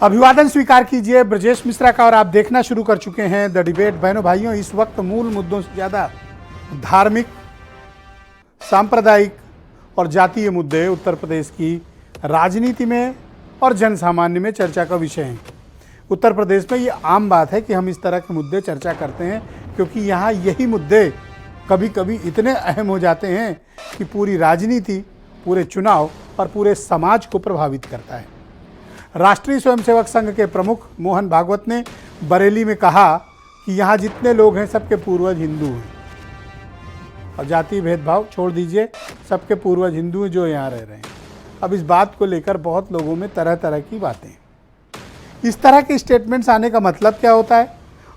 अभिवादन स्वीकार कीजिए ब्रजेश मिश्रा का और आप देखना शुरू कर चुके हैं द डिबेट। बहनों भाइयों, इस वक्त मूल मुद्दों से ज़्यादा धार्मिक, सांप्रदायिक और जातीय मुद्दे उत्तर प्रदेश की राजनीति में और जन सामान्य में चर्चा का विषय हैं। उत्तर प्रदेश में ये आम बात है कि हम इस तरह के मुद्दे चर्चा करते हैं, क्योंकि यहाँ यही मुद्दे कभी कभी इतने अहम हो जाते हैं कि पूरी राजनीति, पूरे चुनाव और पूरे समाज को प्रभावित करता है। राष्ट्रीय स्वयंसेवक संघ के प्रमुख मोहन भागवत ने बरेली में कहा कि यहाँ जितने लोग हैं सबके पूर्वज हिंदू हैं, और जातीय भेदभाव छोड़ दीजिए, सबके पूर्वज हिंदू हैं जो यहाँ रह रहे हैं। अब इस बात को लेकर बहुत लोगों में तरह तरह की बातें हैं। इस तरह के स्टेटमेंट्स आने का मतलब क्या होता है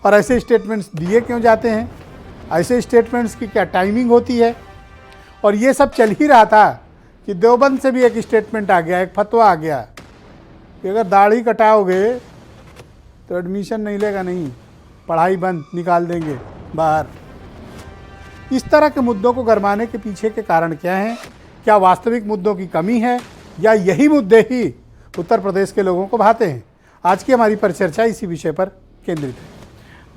और ऐसे स्टेटमेंट्स दिए क्यों जाते हैं, ऐसे स्टेटमेंट्स की क्या टाइमिंग होती है। और ये सब चल ही रहा था कि देवबंद से भी एक स्टेटमेंट आ गया, एक फतवा आ गया कि अगर दाढ़ी कटाओगे तो एडमिशन नहीं लेगा, नहीं, पढ़ाई बंद, निकाल देंगे बाहर। इस तरह के मुद्दों को गरमाने के पीछे के कारण क्या हैं? क्या वास्तविक मुद्दों की कमी है या यही मुद्दे ही उत्तर प्रदेश के लोगों को भाते हैं? आज की हमारी परिचर्चा इसी विषय पर केंद्रित है।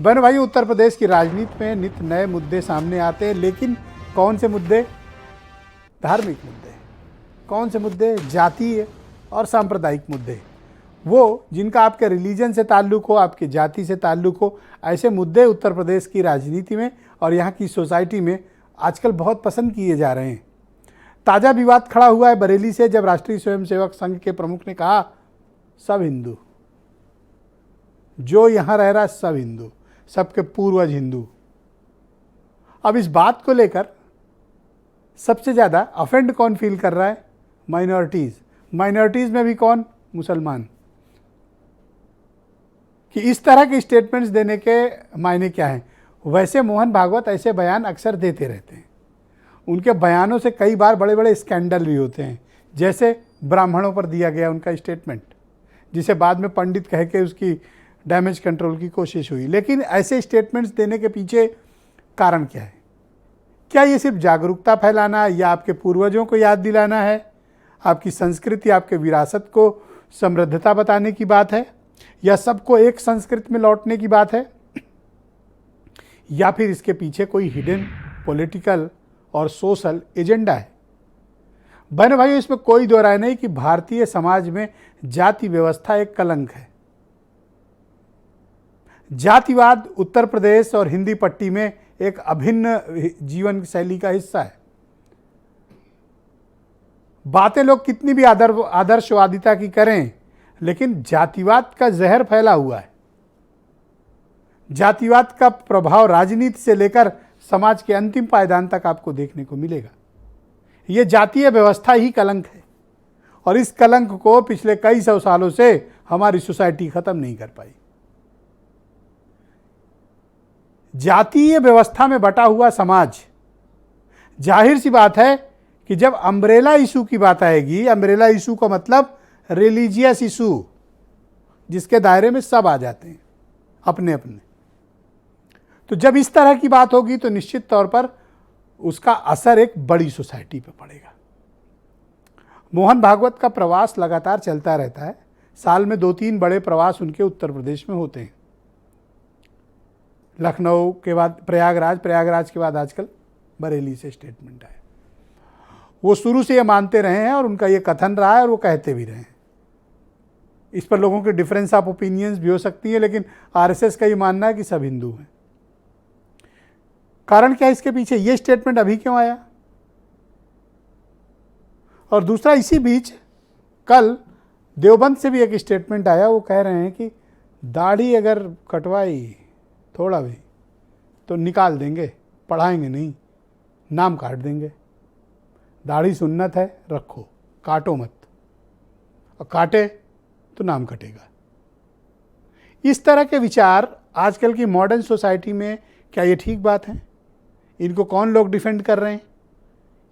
बहन भाई, उत्तर प्रदेश की राजनीति में नित्य नए मुद्दे सामने आते हैं, लेकिन कौन से मुद्दे? धार्मिक मुद्दे। कौन से मुद्दे? जातीय और सांप्रदायिक मुद्दे। वो जिनका आपके रिलीजन से ताल्लुक़ हो, आपकी जाति से ताल्लुक़ हो, ऐसे मुद्दे उत्तर प्रदेश की राजनीति में और यहाँ की सोसाइटी में आजकल बहुत पसंद किए जा रहे हैं। ताज़ा विवाद खड़ा हुआ है बरेली से, जब राष्ट्रीय स्वयंसेवक संघ के प्रमुख ने कहा सब हिंदू, जो यहाँ रह रहा है सब हिंदू, सबके पूर्वज हिंदू। अब इस बात को लेकर सबसे ज़्यादा अफेंड कौन फील कर रहा है? माइनॉरिटीज़। माइनॉरिटीज़ में भी कौन? मुसलमान। कि इस तरह के स्टेटमेंट्स देने के मायने क्या हैं? वैसे मोहन भागवत ऐसे बयान अक्सर देते रहते हैं। उनके बयानों से कई बार बड़े बड़े स्कैंडल भी होते हैं, जैसे ब्राह्मणों पर दिया गया उनका स्टेटमेंट, जिसे बाद में पंडित कह के उसकी डैमेज कंट्रोल की कोशिश हुई। लेकिन ऐसे स्टेटमेंट्स देने के पीछे कारण क्या है? क्या ये सिर्फ जागरूकता फैलाना या आपके पूर्वजों को याद दिलाना है, आपकी संस्कृति, आपके विरासत को समृद्धता बताने की बात है, या सबको एक संस्कृति में लौटने की बात है, या फिर इसके पीछे कोई हिडन पॉलिटिकल और सोशल एजेंडा है? बहन भाइयों, इसमें कोई दो राय नहीं कि भारतीय समाज में जाति व्यवस्था एक कलंक है। जातिवाद उत्तर प्रदेश और हिंदी पट्टी में एक अभिन्न जीवन शैली का हिस्सा है। बातें लोग कितनी भी आदर्शवादिता की करें, लेकिन जातिवाद का जहर फैला हुआ है। जातिवाद का प्रभाव राजनीति से लेकर समाज के अंतिम पायदान तक आपको देखने को मिलेगा। यह जातीय व्यवस्था ही कलंक है, और इस कलंक को पिछले कई सौ सालों से हमारी सोसाइटी खत्म नहीं कर पाई। जातीय व्यवस्था में बटा हुआ समाज, जाहिर सी बात है कि जब अम्ब्रेला इशू की बात आएगी, अम्ब्रेला इशू का मतलब रिलीजियस इशू, जिसके दायरे में सब आ जाते हैं अपने अपने, तो जब इस तरह की बात होगी तो निश्चित तौर पर उसका असर एक बड़ी सोसाइटी पर पड़ेगा। मोहन भागवत का प्रवास लगातार चलता रहता है। साल में 2-3 बड़े प्रवास उनके उत्तर प्रदेश में होते हैं। लखनऊ के बाद प्रयागराज के बाद आजकल बरेली से स्टेटमेंट आया। वो शुरू से ये मानते रहे हैं और उनका ये कथन रहा है और वो कहते भी रहे हैं। इस पर लोगों के डिफरेंस ऑफ ओपिनियंस भी हो सकती है, लेकिन आरएसएस का ये मानना है कि सब हिंदू हैं। कारण क्या है इसके पीछे? ये स्टेटमेंट अभी क्यों आया? और दूसरा, इसी बीच कल देवबंद से भी एक स्टेटमेंट आया। वो कह रहे हैं कि दाढ़ी अगर कटवाई थोड़ा भी तो निकाल देंगे, पढ़ाएंगे नहीं, नाम काट देंगे। दाढ़ी सुन्नत है, रखो, काटो मत, और काटे तो नाम कटेगा। इस तरह के विचार आजकल की मॉडर्न सोसाइटी में, क्या ये ठीक बात है? इनको कौन लोग डिफेंड कर रहे हैं?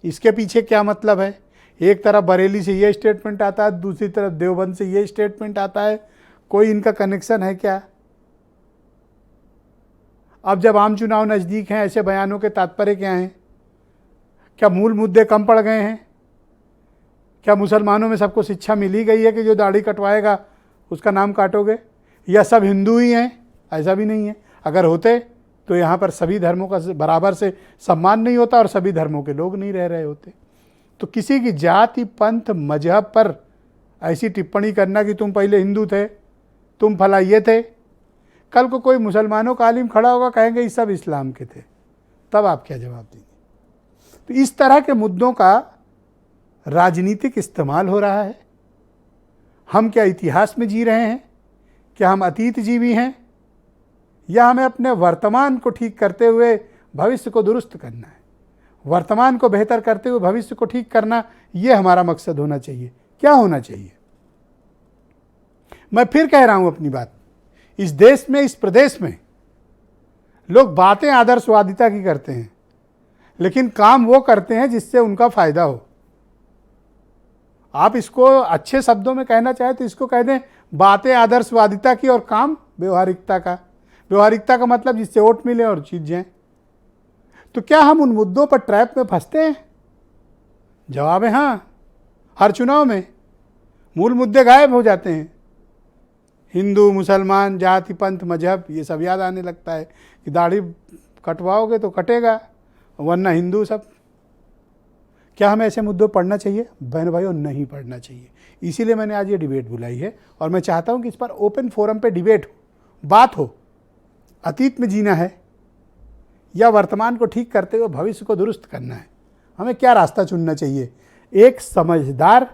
इसके पीछे क्या मतलब है? एक तरफ बरेली से ये स्टेटमेंट आता है, दूसरी तरफ देवबंद से ये स्टेटमेंट आता है। कोई इनका कनेक्शन है क्या? अब जब आम चुनाव नज़दीक हैं, ऐसे बयानों के तात्पर्य क्या हैं? क्या मूल मुद्दे कम पड़ गए हैं? क्या मुसलमानों में सबको शिक्षा मिली गई है कि जो दाढ़ी कटवाएगा उसका नाम काटोगे? या सब हिंदू ही हैं? ऐसा भी नहीं है। अगर होते तो यहाँ पर सभी धर्मों का बराबर से सम्मान नहीं होता और सभी धर्मों के लोग नहीं रह रहे होते। तो किसी की जाति, पंथ, मजहब पर ऐसी टिप्पणी करना कि तुम पहले हिंदू थे, तुम भला ये थे, कल को कोई मुसलमानों का आलिम खड़ा होगा, कहेंगे ये सब इस्लाम के थे, तब आप क्या जवाब देंगे? तो इस तरह के मुद्दों का राजनीतिक इस्तेमाल हो रहा है। हम क्या इतिहास में जी रहे हैं? क्या हम अतीत जीवी हैं? या हमें अपने वर्तमान को ठीक करते हुए भविष्य को दुरुस्त करना है? वर्तमान को बेहतर करते हुए भविष्य को ठीक करना, यह हमारा मकसद होना चाहिए। क्या होना चाहिए? मैं फिर कह रहा हूं अपनी बात। इस देश में, इस प्रदेश में लोग बातें आदर्शवादिता की करते हैं, लेकिन काम वो करते हैं जिससे उनका फायदा हो। आप इसको अच्छे शब्दों में कहना चाहे तो इसको कह दें बातें आदर्शवादिता की और काम व्यवहारिकता का। व्यवहारिकता का मतलब जिससे वोट मिले और जीत जाए। तो क्या हम उन मुद्दों पर ट्रैप में फंसते हैं? जवाब है हाँ। हर चुनाव में मूल मुद्दे गायब हो जाते हैं। हिंदू, मुसलमान, जाति, पंथ, मजहब, ये सब याद आने लगता है कि दाढ़ी कटवाओगे तो कटेगा, वरना हिंदू सब। क्या हमें ऐसे मुद्दों पढ़ना चाहिए? बहन भाइयों, नहीं पढ़ना चाहिए। इसीलिए मैंने आज ये डिबेट बुलाई है और मैं चाहता हूँ कि इस पर ओपन फोरम पे डिबेट हो, बात हो। अतीत में जीना है या वर्तमान को ठीक करते हुए भविष्य को दुरुस्त करना है? हमें क्या रास्ता चुनना चाहिए? एक समझदार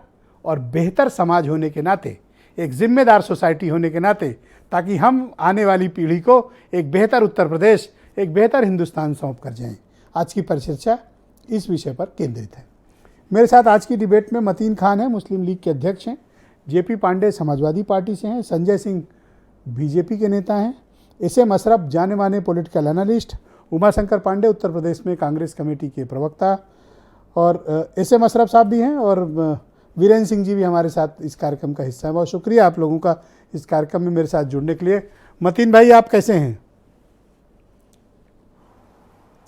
और बेहतर समाज होने के नाते, एक जिम्मेदार सोसाइटी होने के नाते, ताकि हम आने वाली पीढ़ी को एक बेहतर उत्तर प्रदेश, एक बेहतर हिंदुस्तान सौंप कर जाएं। आज की परिचर्चा इस विषय पर केंद्रित है। मेरे साथ आज की डिबेट में मतीन खान हैं, मुस्लिम लीग के अध्यक्ष हैं, जेपी पांडे समाजवादी पार्टी से हैं, संजय सिंह बीजेपी के नेता हैं, SM अशरफ जाने माने पॉलिटिकल एनालिस्ट, उमाशंकर पांडे उत्तर प्रदेश में कांग्रेस कमेटी के प्रवक्ता, और SM अशरफ साहब भी हैं, और वीरेंद्र सिंह जी भी हमारे साथ इस कार्यक्रम का हिस्सा है। बहुत शुक्रिया आप लोगों का इस कार्यक्रम में मेरे साथ जुड़ने के लिए। मतीन भाई, आप कैसे हैं?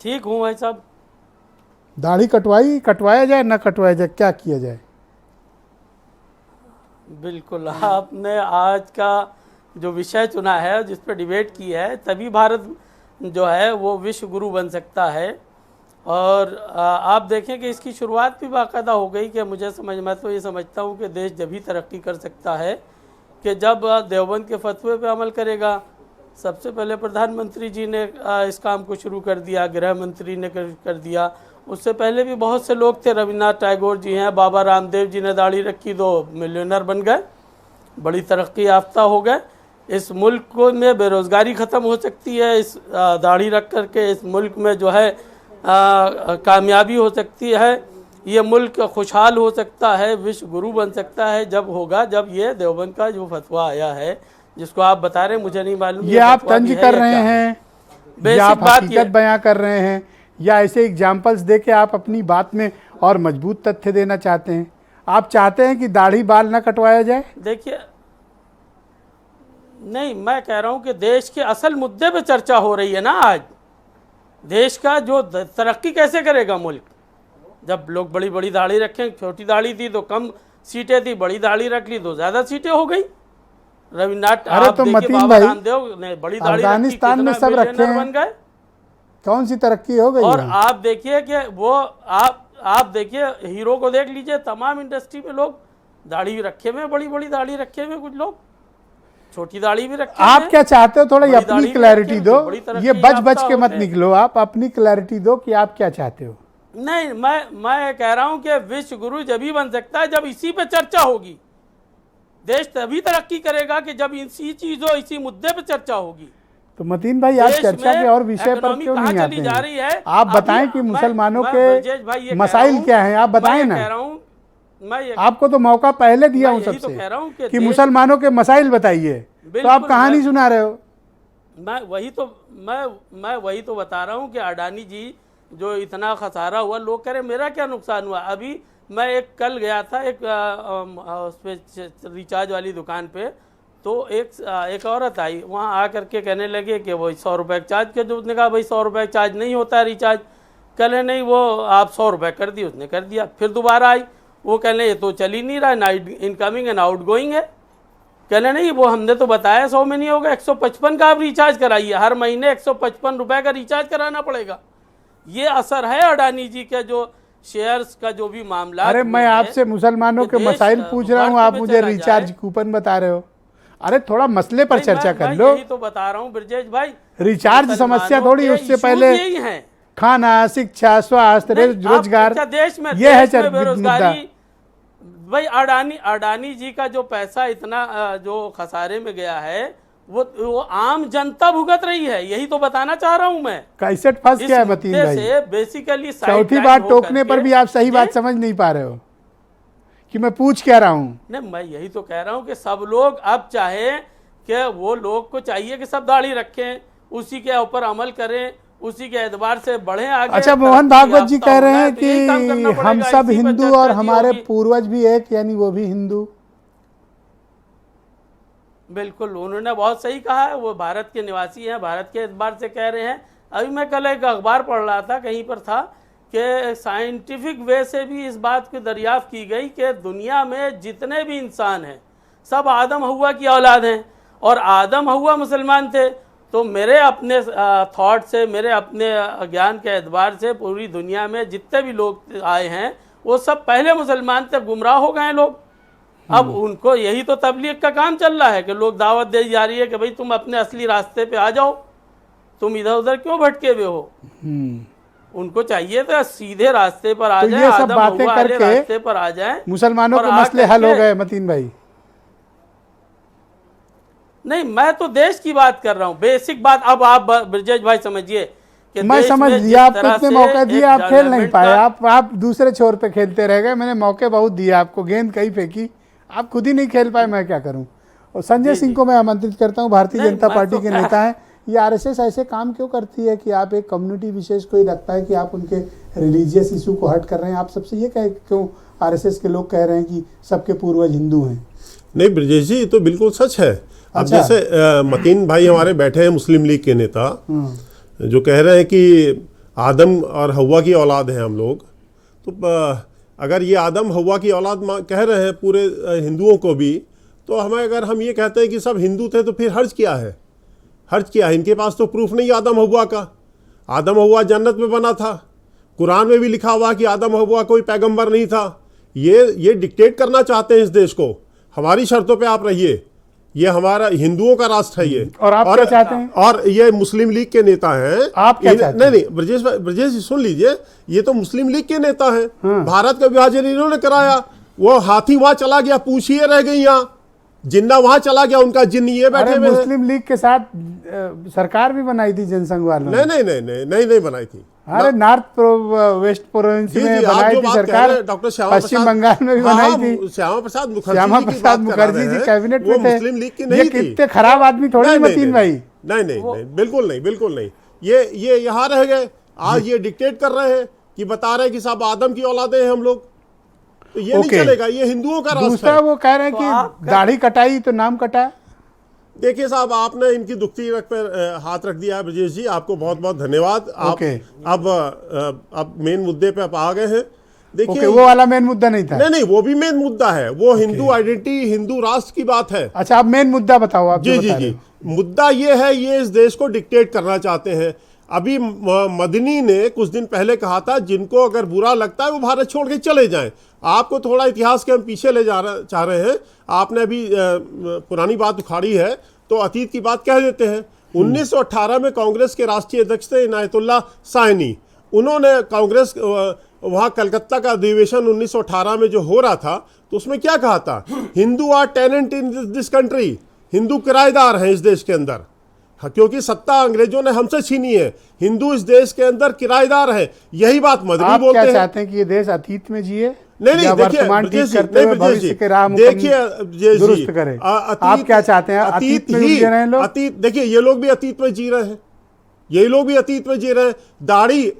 ठीक हूँ भाई साहब। दाढ़ी कटवाया जाए ना कटवाया जाए, क्या किया जाए? बिल्कुल, आपने आज का जो विषय चुना है, जिस पर डिबेट की है, तभी भारत जो है वो विश्व गुरु बन सकता है। और आप देखें कि इसकी शुरुआत भी बाकायदा हो गई कि मैं तो ये समझता हूँ कि देश जब ही तरक्की कर सकता है कि जब देवबंद के फतवे पे अमल करेगा। सबसे पहले प्रधानमंत्री जी ने इस काम को शुरू कर दिया, गृह मंत्री ने कर दिया। उससे पहले भी बहुत से लोग थे, रविन्द्रनाथ टैगोर जी हैं, बाबा रामदेव जी ने दाढ़ी रखी, 2 मिलियनर बन गए, बड़ी तरक्की याफ्ता हो गए। इस मुल्क में बेरोज़गारी ख़त्म हो सकती है इस दाढ़ी रख करके। इस मुल्क में जो है कामयाबी हो सकती है। ये मुल्क खुशहाल हो सकता है, विश्व गुरु बन सकता है जब होगा, जब ये देवबंद का जो फतवा आया है, जिसको आप बता रहे हैं, मुझे नहीं मालूम ये आप तंज कर रहे हैं या आप हकीकत बयां कर रहे हैं, या ऐसे एग्जाम्पल्स दे के आप अपनी बात में और मजबूत तथ्य देना चाहते हैं? आप चाहते हैं कि दाढ़ी बाल ना कटवाया जाए? देखिए, नहीं, मैं कह रहा हूं कि देश के असल मुद्दे पे चर्चा हो रही है ना आज। देश का जो तरक्की कैसे करेगा मुल्क, जब लोग बड़ी बड़ी दाढ़ी रखें। छोटी दाढ़ी थी तो कम सीटें थी, बड़ी दाढ़ी रख ली तो ज़्यादा सीटें हो गई। रविन्द्रनाथ, अरे तो मतीन भाई, ने बड़ी दाढ़ी अफगानिस्तान में सब रखे हैं, बन गए, कौन सी तरक्की हो गई? और आप देखिए कि वो आप देखिए, हीरो को देख लीजिए, तमाम इंडस्ट्री में लोग दाढ़ी रखे हुए, बड़ी बड़ी दाढ़ी रखे हुए, कुछ लोग छोटी दाढ़ी भी रखे। आप क्या चाहते हो? थोड़ा अपनी क्लैरिटी दो, ये बच के मत निकलो। आप अपनी क्लैरिटी दो कि आप क्या चाहते हो। नहीं, मैं कह रहा हूं कि विश्व गुरु जब ही बन सकता है जब इसी पे चर्चा होगी। देश तभी तरक्की करेगा कि जब इसी चीजों, इसी मुद्दे पे चर्चा होगी। तो मतीन भाई, आप चर्चा के और विषय पर क्यों नहीं आते हैं? आप बताएं कि मुसलमानों के मसाइल क्या हैं, आप बताएं ना। कह रहा हूं, आपको तो मौका पहले दिया हूं सबसे, तो कह रहा हूं कि मुसलमानों के मसाइल बताइए, तो आप कहानी सुना रहे हो। मैं वही तो बता रहा हूं कि अडानी जी जो इतना खसारा हुआ, लोग कह रहे मेरा क्या नुकसान हुआ। अभी मैं कल गया था एक रिचार्ज वाली दुकान पे, तो एक औरत आई, वहाँ आ करके कहने लगे कि वो 100 रुपये चार्ज कर दो। उसने कहा भाई 100 रुपये चार्ज नहीं होता है रिचार्ज। कहे नहीं, वो आप 100 रुपये कर दिए। उसने कर दिया। फिर दोबारा आई, वो कहने ये तो चल ही नहीं रहा, ना इनकमिंग एंड आउटगोइंग है। कहले नहीं वो हमने तो बताया 100 में नहीं होगा, 155 का आप रिचार्ज कराइए, हर महीने 155 रुपए का रिचार्ज कराना पड़ेगा। ये असर है अडानी जी के जो शेयर्स का जो भी मामला। अरे मैं आपसे मुसलमानों के मसाइल पूछ रहा हूँ, आप मुझे रिचार्ज कूपन बता रहे हो। अरे थोड़ा मसले पर चर्चा कर लो। यही तो बता रहा हूँ ब्रजेश भाई, रिचार्ज समस्या थोड़ी, उससे पहले यही है खाना, शिक्षा, स्वास्थ्य, रोजगार, देश में ये है मुद्दा। बेरोजगारी। भाई अडानी जी का जो पैसा इतना जो खसारे में गया है वो आम जनता भुगत रही है, यही तो बताना चाह रहा हूं मैं। कैसे फंस गया है मतीन भाई? बेसिकली चौथी बार टोकने पर भी आप सही बात समझ नहीं पा रहे हो कि मैं पूछ क्या रहा हूं। नहीं, मैं यही तो कह रहा हूं कि सब लोग अब चाहे कि वो लोग को चाहिए कि सब दाढ़ी रखें, उसी के ऊपर अमल करें, उसी के एतबार से बढ़े आगे। अच्छा, मोहन भागवत जी कह रहे हैं कि हम सब हिंदू और हमारे पूर्वज भी एक, यानी वो भी हिंदू। बिल्कुल, उन्होंने बहुत सही कहा है, वो भारत के निवासी हैं, भारत के एतबार से कह रहे हैं। अभी मैं कल एक अखबार पढ़ रहा था, कहीं पर था कि साइंटिफिक वे से भी इस बात की दरियाफ्त की गई कि दुनिया में जितने भी इंसान हैं सब आदम हव्वा की औलाद हैं, और आदम हव्वा मुसलमान थे। तो मेरे अपने थॉट से, मेरे अपने ज्ञान के एतबार से पूरी दुनिया में जितने भी लोग आए हैं वो सब पहले मुसलमान थे, गुमराह हो गए लोग। अब उनको यही तो तबलीग का काम चल रहा है कि लोग दावत दे जा रही है कि भाई तुम अपने असली रास्ते पे आ जाओ, तुम इधर उधर क्यों भटके हुए हो। उनको चाहिए तो सीधे रास्ते पर आ जाए, सब बातें करके रास्ते पर आ जाए, मुसलमानों के मसले हल हो गए। मतीन भाई नहीं, मैं तो देश की बात कर रहा हूँ, बेसिक बात। अब आप ब्रजेश भाई समझिए, मैं समझ लिया, आपको इतने मौके दिए, आप खेल नहीं पाए, आप दूसरे छोर पे खेलते रह गए। मैंने मौके बहुत दिए आपको, गेंद कहीं फेंकी, आप खुद ही नहीं खेल पाए, मैं क्या करूं। और संजय सिंह को मैं आमंत्रित करता हूं, भारतीय जनता पार्टी के नेता हैं। ये आरएसएस ऐसे काम क्यों करती है कि आप एक कम्युनिटी विशेष को ही लगता है कि आप उनके रिलीजियस इशू को हट कर रहे हैं? आप सबसे ये कह क्यों आरएसएस के लोग कह रहे हैं कि सबके पूर्वज हिंदू हैं? नहीं ब्रजेश जी, ये तो बिल्कुल सच है। अब जैसे मतीन भाई हमारे बैठे हैं, मुस्लिम लीग के नेता, जो कह रहे हैं कि आदम और हव्वा की औलाद हैं हम लोग, तो अगर ये आदम हव्वा की औलाद कह रहे हैं पूरे हिंदुओं को भी, तो हमें अगर हम ये कहते हैं कि सब हिंदू थे तो फिर हर्ज क्या है? हर्ज क्या है? इनके पास तो प्रूफ नहीं आदम हव्वा का। आदम हव्वा जन्नत में बना था, कुरान में भी लिखा हुआ कि आदम हव्वा कोई पैगंबर नहीं था। ये डिक्टेट करना चाहते हैं इस देश को, हमारी शर्तों पे आप रहिए, ये हमारा हिंदुओं का राष्ट्र है ये। और आप क्या चाहते हैं? और ये मुस्लिम लीग के नेता हैं। आप क्या चाहते हैं? नहीं, ब्रजेश जी सुन लीजिए, ये तो मुस्लिम लीग के नेता हैं। भारत का विभाजन इन्होंने कराया, वो हाथी वहां चला गया, पूछिए रह गई यहाँ, जिन्ना वहां चला गया, उनका जिन्न ये बैठे हुए। मुस्लिम लीग के साथ सरकार भी बनाई थी जनसंघ वालों ने। नहीं बनाई थी। अरे नॉर्थ वेस्ट प्रोविंस में बनाई थी सरकार, डॉक्टर पश्चिम बंगाल में भी बनाई थी। श्यामा प्रसाद मुखर्जी जी कैबिनेट में थे। मुस्लिम लीग की नहीं थी। कितने खराब आदमी थोड़ी मतीन भाई। नहीं, बिल्कुल नहीं। ये यहाँ रह गए, आज ये डिक्टेट कर रहे हैं कि बता रहे हैं कि साहब आदम की औलादे हैं हम लोग, तो ये नहीं चलेगा, ये हिंदुओं का रास्ता है। दूसरा वो कह रहे हैं कि दाढ़ी कटाई तो नाम कटा। देखिए साहब, आपने इनकी दुखती रख पर हाथ रख दिया है ब्रजेश जी, आपको बहुत बहुत धन्यवाद। आप अब मेन मुद्दे पे आप आ गए हैं। देखिए वो वाला मेन मुद्दा नहीं था। नहीं, वो भी मेन मुद्दा है, वो हिंदू आइडेंटिटी, हिंदू राष्ट्र की बात है। अच्छा, आप मेन मुद्दा बताओ आप। जी, मुद्दा ये है, ये इस देश को डिक्टेट करना चाहते हैं। अभी मदनी ने कुछ दिन पहले कहा था, जिनको अगर बुरा लगता है वो भारत छोड़ के चले जाएं। आपको थोड़ा इतिहास के हम पीछे ले चाह रहे हैं। आपने अभी पुरानी बात उखाड़ी है तो अतीत की बात कह देते हैं। 1918 में कांग्रेस के राष्ट्रीय अध्यक्ष थे इनायतुल्लाह साइनी। उन्होंने कांग्रेस वहाँ कलकत्ता का अधिवेशन 1918 में जो हो रहा था, तो उसमें क्या कहा था? Hindu are tenant in this country, Hindu किराएदार हैं इस देश के अंदर, क्योंकि सत्ता अंग्रेजों ने हमसे छीनी है। हिंदू इस देश के अंदर किराएदार है। यही बात मदनी बोलते हैं। क्या चाहते हैं कि ये देश अतीत में जिए? नहीं, देखिए आप क्या चाहते हैं? अतीत में जी रहे हैं लोग। अतीत, देखिए ये लोग भी अतीत में जी रहे हैं, ये लोग भी अतीत में जी रहे हैं। दाढ़ी,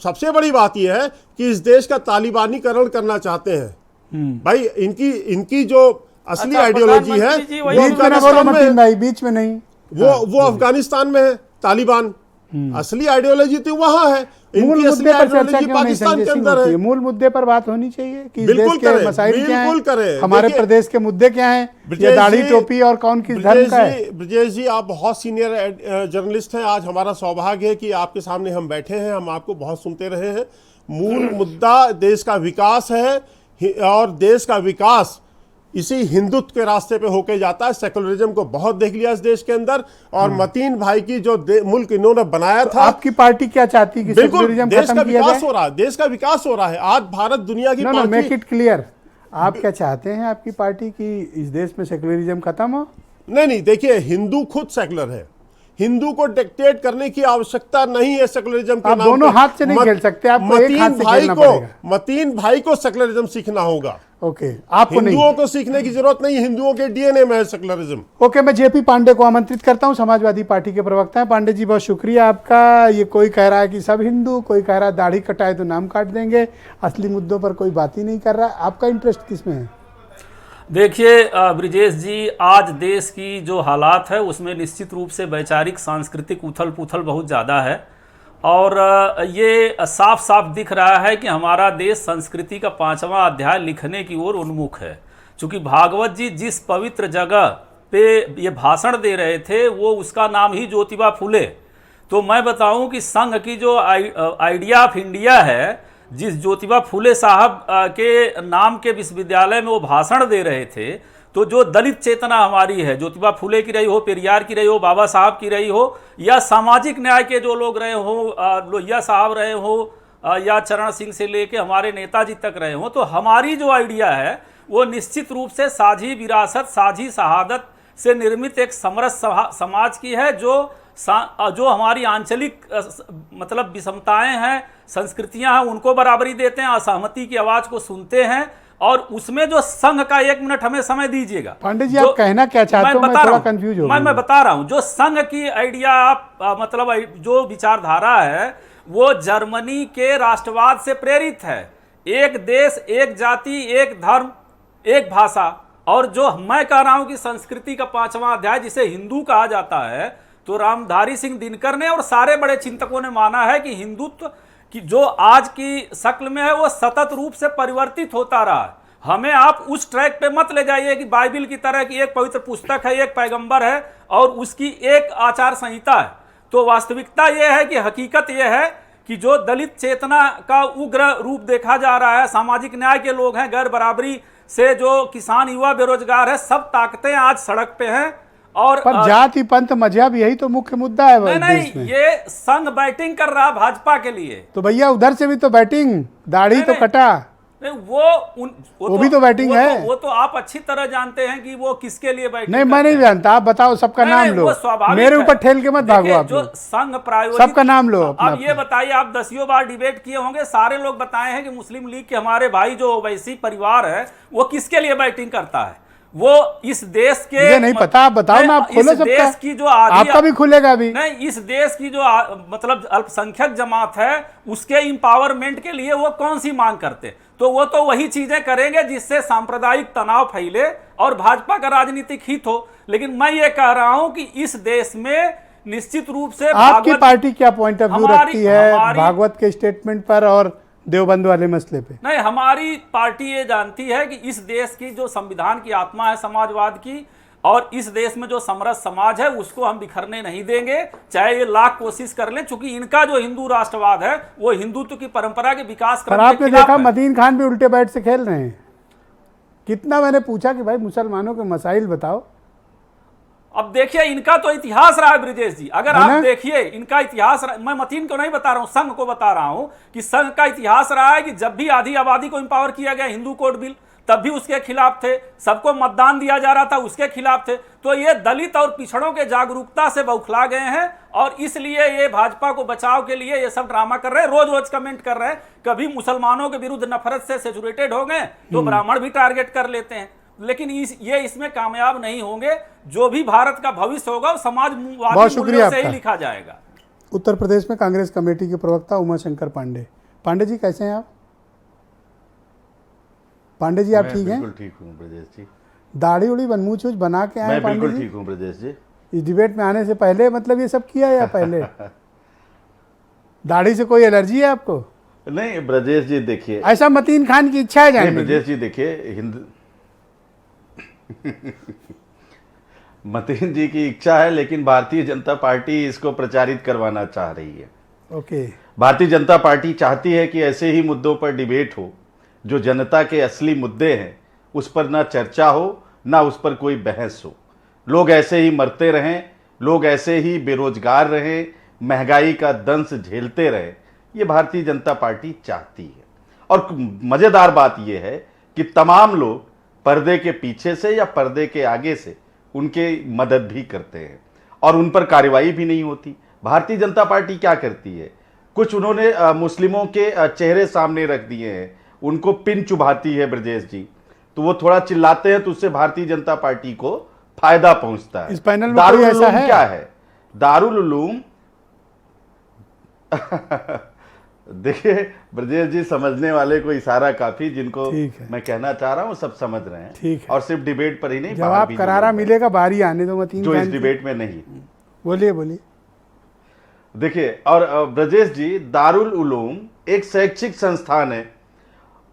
सबसे बड़ी बात यह है कि इस देश का तालिबानीकरण करना चाहते हैं। भाई इनकी जो असली आइडियोलॉजी है बीच में नहीं, वो अफगानिस्तान में है, तालिबान। असली आइडियोलॉजी तो वहां है, मूल इनकी असली मुद्दे पर चर्चा आइडियोलॉजी क्यों नहीं पाकिस्तान संजय के सिंह अंदर होती है? है। मूल मुद्दे पर बात होनी चाहिए कि इस बिल्कुल देश के करें, मसाइल क्या बिल्कुल हैं, करें। हमारे देखिए, प्रदेश के मुद्दे क्या हैं, ये ब्रजेश दाढ़ी जी- टोपी और कौन किस धर्म का है। ब्रजेश जी आप बहुत सीनियर जर्नलिस्ट हैं। आज हमारा सौभाग्य है कि आपके सामने हम बैठे हैं, हम आपको बहुत सुनते रहे हैं। मूल मुद्दा देश का विकास है और देश का विकास इसी हिंदुत्व के रास्ते पे होके जाता है। सेकुलरिज्म को बहुत देख लिया इस देश के अंदर, और मतीन भाई की जो मुल्क इन्होंने बनाया था, आपकी पार्टी क्या चाहती है कि बिल्कुल सेकुलरिज्म देश का खत्म किया विकास जाए? हो रहा है, देश का विकास हो रहा है। आज भारत दुनिया की नो नो, मेक पांचवी, इट क्लियर, आप क्या चाहते हैं आपकी पार्टी की इस देश में सेकुलरिज्म खत्म हो? नहीं देखिए, हिंदू खुद सेकुलर है, हिंदू को डिक्टेट करने की आवश्यकता नहीं है सेकुलरिज्म के आप नाम दोनों पे। हाथ से नहीं खेल सकते, आपको एक हाथ से खेलना पड़ेगा। मतीन भाई को सेकुलरिज्म सीखना होगा, ओके, आपको नहीं। हिंदुओं को सीखने की जरूरत नहीं, हिंदुओं के डीएनए में है सेकुलरिज्म। ओके, मैं जेपी पांडे को आमंत्रित करता हूं, समाजवादी पार्टी के प्रवक्ता हैं। पांडे जी बहुत शुक्रिया आपका। ये कोई कह रहा है कि सब हिंदू, कोई कह रहा है दाढ़ी कटाए तो नाम काट देंगे, असली मुद्दों पर कोई बात ही नहीं कर रहा। आपका इंटरेस्ट किसमें है? देखिए ब्रिजेश जी, आज देश की जो हालात है उसमें निश्चित रूप से वैचारिक सांस्कृतिक उथल पुथल बहुत ज़्यादा है, और ये साफ साफ दिख रहा है कि हमारा देश संस्कृति का 5वां अध्याय लिखने की ओर उन्मुख है। चूँकि भागवत जी जिस पवित्र जगह पे ये भाषण दे रहे थे वो उसका नाम ही ज्योतिबा फुले। तो मैं बताऊं कि संघ की जो आइडिया ऑफ इंडिया है, जिस ज्योतिबा फुले साहब के नाम के विश्वविद्यालय में वो भाषण दे रहे थे, तो जो दलित चेतना हमारी है, ज्योतिबा फुले की रही हो, पेरियार की रही हो, बाबा साहब की रही हो, या सामाजिक न्याय के जो लोग रहे हो, लोहिया साहब रहे हो, या चरण सिंह से लेके हमारे नेताजी तक रहे हो, तो हमारी जो आइडिया है वो निश्चित रूप से साझी विरासत, साझी शहादत से निर्मित एक समरस समाज की है, जो हमारी आंचलिक मतलब विषमताएं हैं, संस्कृतियां हैं, उनको बराबरी देते हैं, असहमति की आवाज को सुनते हैं, और उसमें जो संघ का 1 मिनट हमें समय दीजिएगा। पांडे जी, आप कहना क्या चाहते हो? मैं थोड़ा कंफ्यूज हो गया। मैं बता रहा हूं, जो संघ की आइडिया आप मतलब जो विचारधारा है वो जर्मनी के राष्ट्रवाद से प्रेरित है। एक देश, एक जाति, एक धर्म, एक भाषा। और जो मैं कह रहा हूं कि संस्कृति का 5वां अध्याय जिसे हिंदू कहा जाता है, तो रामधारी सिंह दिनकर ने और सारे बड़े चिंतकों ने माना है कि हिंदुत्व कि जो आज की शक्ल में है वो सतत रूप से परिवर्तित होता रहा है। हमें आप उस ट्रैक पे मत ले जाइए कि बाइबिल की तरह की एक पवित्र पुस्तक है, एक पैगंबर है और उसकी एक आचार संहिता है। तो वास्तविकता यह है कि हकीकत यह है कि जो दलित चेतना का उग्र रूप देखा जा रहा है, सामाजिक न्याय के लोग हैं, गैर बराबरी से जो किसान, युवा, बेरोजगार है, सब ताकतें आज सड़क पे हैं। और पर जाति, पंथ, मजहब यही तो मुख्य मुद्दा है देश में। ये संघ बैटिंग कर रहा भाजपा के लिए। तो भैया उधर से भी तो बैटिंग, दाढ़ी तो कटा, नहीं वो भी तो बैटिंग है। वो तो आप अच्छी तरह जानते हैं कि वो किसके लिए बैटिंग नहीं, मैं नहीं जानता, आप बताओ, सबका नाम लो, मेरे ऊपर ठेल के मत भागो आप। जो संघ प्रायोजित, सबका नाम लो। अब ये बताइए, आप 10 बार डिबेट किए होंगे, सारे लोग बताए हैं कि मुस्लिम लीग के हमारे भाई जो ओवैसी परिवार है वो किसके लिए बैटिंग करता है। वो इस देश के, मुझे नहीं पता, आप बताओ ना, आप खोलो सबका। देश की जो आपका भी खुलेगा अभी। नहीं, इस देश की जो मतलब अल्पसंख्यक जमात है उसके इंपावरमेंट के लिए वो कौन सी मांग करते, तो वो तो वही चीजें करेंगे जिससे सांप्रदायिक तनाव फैले और भाजपा का राजनीतिक हित हो। लेकिन मैं ये कह रहा हूं कि इस देश में निश्चित रूप से आपकी पार्टी क्या पॉइंट ऑफ व्यू रखती है भागवत के स्टेटमेंट पर और देवबंद वाले मसले पे? नहीं, हमारी पार्टी ये जानती है कि इस देश की जो संविधान की आत्मा है समाजवाद की, और इस देश में जो समरस समाज है उसको हम बिखरने नहीं देंगे, चाहे ये लाख कोशिश कर लें। चूंकि इनका जो हिंदू राष्ट्रवाद है वो हिंदुत्व की परंपरा के विकास पर आपने देखा मतीन खान भी उल्टे बैट से खेल रहे हैं। कितना मैंने पूछा कि भाई मुसलमानों के मसाइल बताओ। अब देखिए, इनका तो इतिहास रहा है ब्रिजेश जी, अगर आप देखिए इनका इतिहास, मैं मतीन को नहीं बता रहा हूं, संघ को बता रहा हूं कि संघ का इतिहास रहा है कि जब भी आधी आबादी को इंपावर किया गया, हिंदू कोड बिल, तब भी उसके खिलाफ थे, सबको मतदान दिया जा रहा था उसके खिलाफ थे। तो ये दलित और पिछड़ों के जागरूकता से बौखला गए हैं, और इसलिए ये भाजपा को बचाव के लिए ये सब ड्रामा कर रहे हैं, रोज रोज कमेंट कर रहे हैं। कभी मुसलमानों के विरुद्ध नफरत से सैचुरेटेड हो गए तो ब्राह्मण भी टारगेट कर लेते हैं। लेकिन ये इसमें कामयाब नहीं होंगे। जो भी भारत का भविष्य होगा वो समाजवादी मूल्यों से ही लिखा जाएगा। उत्तर प्रदेश में कांग्रेस कमेटी के प्रवक्ता उमाशंकर पांडे। पांडे जी कैसे हैं आप? पांडे जी आप ठीक हैं? बिल्कुल ठीक हूँ ब्रजेश जी। दाढ़ी उड़ी बनमूछ बना के आए मैं पांडे बिल्कुल जी? ठीक हूँ ब्रजेश जी। इस डिबेट में आने से पहले मतलब ये सब किया या पहले? दाढ़ी से कोई एलर्जी है आपको? नहीं ब्रजेश जी देखिए, ऐसा मतीन खान की इच्छा है नहीं जानने की? ब्रजेश जी देखिए, मतीन जी की इच्छा है, लेकिन भारतीय जनता पार्टी इसको प्रचारित करवाना चाह रही है। ओके। भारतीय जनता पार्टी चाहती है कि ऐसे ही मुद्दों पर डिबेट हो, जो जनता के असली मुद्दे हैं उस पर ना चर्चा हो, ना उस पर कोई बहस हो। लोग ऐसे ही मरते रहें, लोग ऐसे ही बेरोजगार रहें, महंगाई का दंश झेलते रहें, ये भारतीय जनता पार्टी चाहती है। और मजेदार बात यह है कि तमाम लोग पर्दे के पीछे से या पर्दे के आगे से उनके मदद भी करते हैं और उन पर कार्रवाई भी नहीं होती। भारतीय जनता पार्टी क्या करती है, कुछ उन्होंने मुस्लिमों के चेहरे सामने रख दिए हैं, उनको पिन चुभाती है ब्रजेश जी, तो वो थोड़ा चिल्लाते हैं तो उससे भारतीय जनता पार्टी को फायदा पहुंचता है। इस पैनल में दारुल कोई ऐसा उलूम है? क्या है दारुल उलूम? देखिए ब्रजेश जी, समझने वाले को इशारा काफी, जिनको ठीक है। मैं कहना चाह रहा हूं सब समझ रहे हैं। ठीक है। और सिर्फ डिबेट पर ही नहीं, बाहर जवाब भी करारा जो लोग हैं, मिलेगा, बारी आने दो मतीन जो खान इस की। डिबेट में नहीं। बोलिए बोलिए। देखिए, और ब्रजेश जी, दारुल उलूम एक शैक्षिक संस्थान है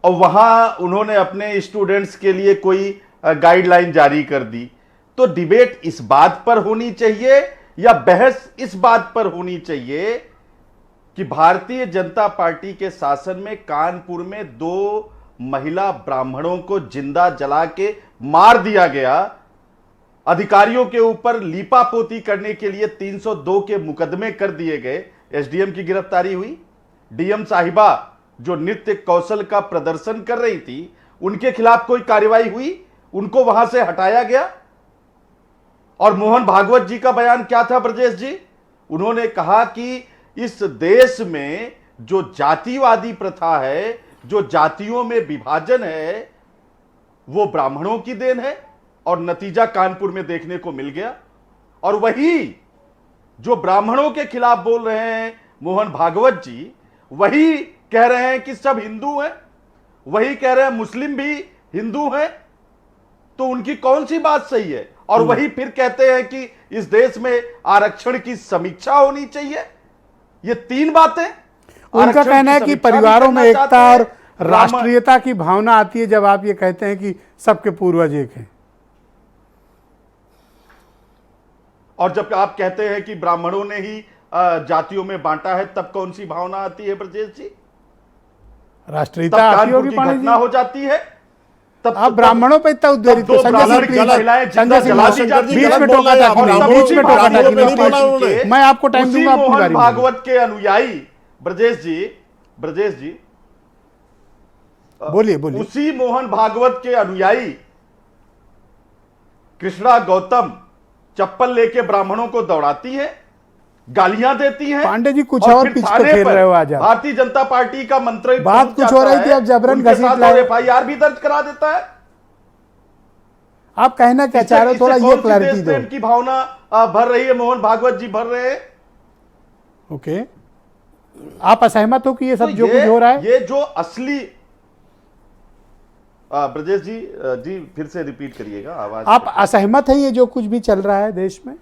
और वहां उन्होंने अपने स्टूडेंट्स के लिए कोई गाइडलाइन जारी कर दी, तो डिबेट इस बात पर होनी चाहिए या बहस इस बात पर होनी चाहिए कि भारतीय जनता पार्टी के शासन में कानपुर में 2 महिला ब्राह्मणों को जिंदा जला के मार दिया गया, अधिकारियों के ऊपर लीपापोती करने के लिए 302 के मुकदमे कर दिए गए, एसडीएम की गिरफ्तारी हुई, डीएम साहिबा जो नृत्य कौशल का प्रदर्शन कर रही थी उनके खिलाफ कोई कार्रवाई हुई, उनको वहां से हटाया गया। और मोहन भागवत जी का बयान क्या था ब्रजेश जी? उन्होंने कहा कि इस देश में जो जातिवादी प्रथा है, जो जातियों में विभाजन है, वो ब्राह्मणों की देन है और नतीजा कानपुर में देखने को मिल गया। और वही जो ब्राह्मणों के खिलाफ बोल रहे हैं मोहन भागवत जी, वही कह रहे हैं कि सब हिंदू हैं, वही कह रहे हैं मुस्लिम भी हिंदू हैं, तो उनकी कौन सी बात सही है? और वही फिर कहते हैं कि इस देश में आरक्षण की समीक्षा होनी चाहिए। ये 3 बातें। उनका आरक्षण की कहना है कि समीक्षा भी परिवारों करना में एकता चाहते हैं, और राष्ट्रीयता की भावना आती है जब आप ये कहते हैं कि सबके पूर्वज एक हैं। और जब आप कहते हैं कि ब्राह्मणों ने ही जातियों में बांटा है, तब कौन सी भावना आती है ब्रजेश जी? राष्ट्रीयता तब आती कानपुर होगी की पांडे घटना जी। हो जाती है। तब आप ब्राह्मणों पे इतना उद्वेलित दो संजय ब्राह्मण सिंह की महिलाएं प्लीज, संजय सिंह जला दी प्लीज, जाती बीच हैं। में टोका था और कि बीच में टोका था कि नहीं बोला उन्होंने। मैं आपको टाइम उसी दूंगा, आपकी मोहन बारी में। भागवत के अनुयायी ब्रजेश जी बोलिए बोलिए। उसी मोहन भागवत के अनुयायी कृष्णा गौतम चप्पल लेके ब्राह्मणों को दौड़ाती है, गालियां देती हैं। पांडे जी कुछ और फिर पिच पे थाने खेल पर रहे हो आज आप। भारतीय जनता पार्टी का मंत्री बात कुछ हो रही थी, अब जबरन घसीट लाए। एफआईआर भी दर्ज करा देता है। आप कहना क्या चाह रहे हो, थोड़ा ये क्लैरिटी दो। की भावना भर रही है, मोहन भागवत जी भर रहे हैं। ओके, आप असहमत हो कि ये सब तो जो कुछ हो रहा है? ये जो असली ब्रजेश जी फिर से रिपीट करिएगा आवाज। आप असहमत हैं ये जो कुछ भी चल रहा है देश में?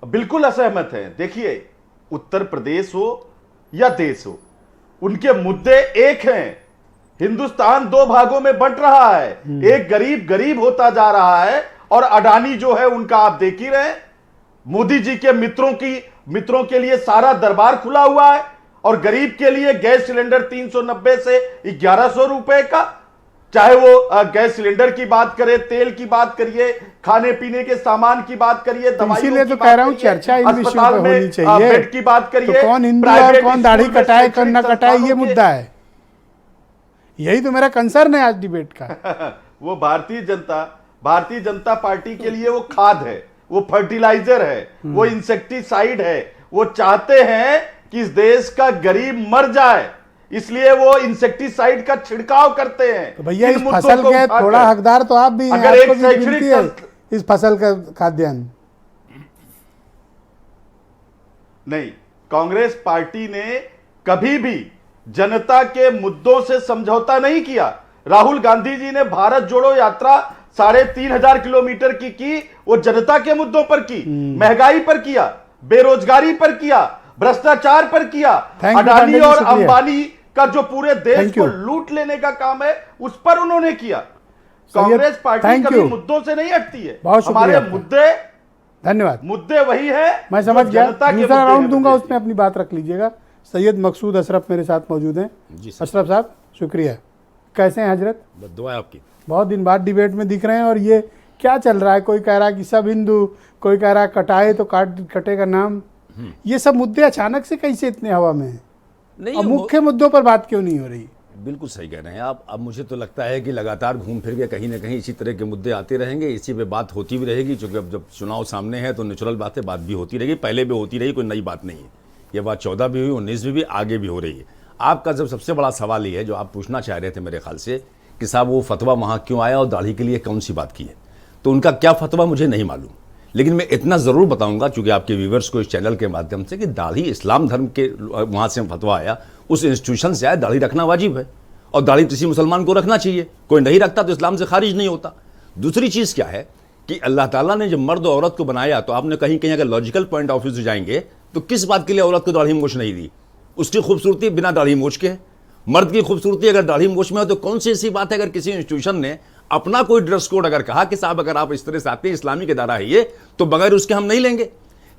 बिल्कुल असहमत है। देखिए, उत्तर प्रदेश हो या देश हो, उनके मुद्दे एक हैं। हिंदुस्तान 2 भागों में बंट रहा है, एक गरीब गरीब होता जा रहा है और अडानी जो है उनका आप देख ही रहे हैं। मोदी जी के मित्रों के लिए सारा दरबार खुला हुआ है और गरीब के लिए गैस सिलेंडर 390 से 1100 रुपए का, चाहे वो गैस सिलेंडर की बात करें, तेल की बात करिए, खाने पीने के सामान की बात करिए, इसीलिए तो कह रहा हूं चर्चा इन विषयों पे होनी चाहिए। बेड की बात करिए, तो कौन हिंदू और कौन दाढ़ी कटाए कौन ना कटाए ये मुद्दा है, यही तो मेरा कंसर्न है आज डिबेट का। वो भारतीय जनता पार्टी के लिए वो खाद है, वो फर्टिलाइजर है, वो इंसेक्टिसाइड है। वो चाहते हैं कि इस देश का गरीब मर जाए, इसलिए वो इंसेक्टिसाइड का छिड़काव करते हैं। तो भैया इस फसल के थोड़ा हकदार तो आप भी हैं, अगर एक आपको भी मिलती है शैक्षणिक इस फसल का खाद्यान्न। नहीं, कांग्रेस पार्टी ने कभी भी जनता के मुद्दों से समझौता नहीं किया। राहुल गांधी जी ने भारत जोड़ो यात्रा 3500 किलोमीटर की वो जनता के मुद्दों पर की, महंगाई पर किया, बेरोजगारी पर किया, भ्रष्टाचार पर किया, Thank you, अडानी पांडे जी, और शुक्रिया। अंबानी का जो पूरे देश Thank को you। लूट लेने का काम है उस पर उन्होंने किया। सैयद, कांग्रेस पार्टी thank कभी you। मुद्दों से नहीं हटती है। बहुत शुक्रिया हमारे आपका। धन्यवाद। मुद्दे वही है। मैं समझ जो गया, जनता के दूसरा मुद्दे राउंड हैं दूंगा, ब्रजेश उसमें अपनी बात रख लीजिएगा। सैयद मकसूद अशरफ मेरे साथ मौजूद हैं। अशरफ साहब शुक्रिया। कैसे हैं हजरत? दुआ है आपकी। बहुत दिन बाद डिबेट में दिख रहे हैं। और ये क्या चल रहा है? कोई कह रहा है कि सब हिंदू, कोई कह रहा है कटाए तो कटेगा नाम। ये सब मुद्दे अचानक से कैसे इतने हवा में हैं? नहीं, और मुख्य मुद्दों पर बात क्यों नहीं हो रही? बिल्कुल सही कह रहे हैं आप। अब मुझे तो लगता है कि लगातार घूम फिर के कहीं ना कहीं इसी तरह के मुद्दे आते रहेंगे, इसी पे बात होती भी रहेगी। क्योंकि अब जब चुनाव सामने है तो नेचुरल बात है, बात भी होती रहेगी, पहले भी होती रही, कोई नई बात नहीं है। ये बात 14 भी हुई, 19 में भी, आगे भी हो रही है। आपका जब सबसे बड़ा सवाल ये है जो आप पूछना चाह रहे थे मेरे ख्याल से कि साहब वो फतवा वहाँ क्यों आया और दाढ़ी के लिए कौन सी बात की है, तो उनका क्या फतवा मुझे नहीं मालूम। लेकिन मैं इतना ज़रूर बताऊंगा चूंकि आपके व्यूवर्स को इस चैनल के माध्यम से कि दाढ़ी इस्लाम धर्म के वहाँ से फतवा आया, उस इंस्टीट्यूशन से आया, दाढ़ी रखना वाजिब है और दाढ़ी किसी मुसलमान को रखना चाहिए। कोई नहीं रखता तो इस्लाम से खारिज नहीं होता। दूसरी चीज़ क्या है कि अल्लाह ताला ने जब मर्द और औरत को बनाया तो आपने कहीं कहीं अगर लॉजिकल पॉइंट ऑफ व्यू से जाएंगे तो किस बात के लिए औरत को दाढ़ी मूछ नहीं दी? उसकी खूबसूरती बिना दाढ़ी मूछ के है। मर्द की खूबसूरती अगर दाढ़ी मूछ में हो तो कौन सी ऐसी बात है अगर किसी इंस्टीट्यूशन ने अपना कोई ड्रेस कोड अगर कहा कि साहब अगर आप इस तरह से आते हैं, इस्लामी के दायरा है ये, तो बगैर उसके हम नहीं लेंगे।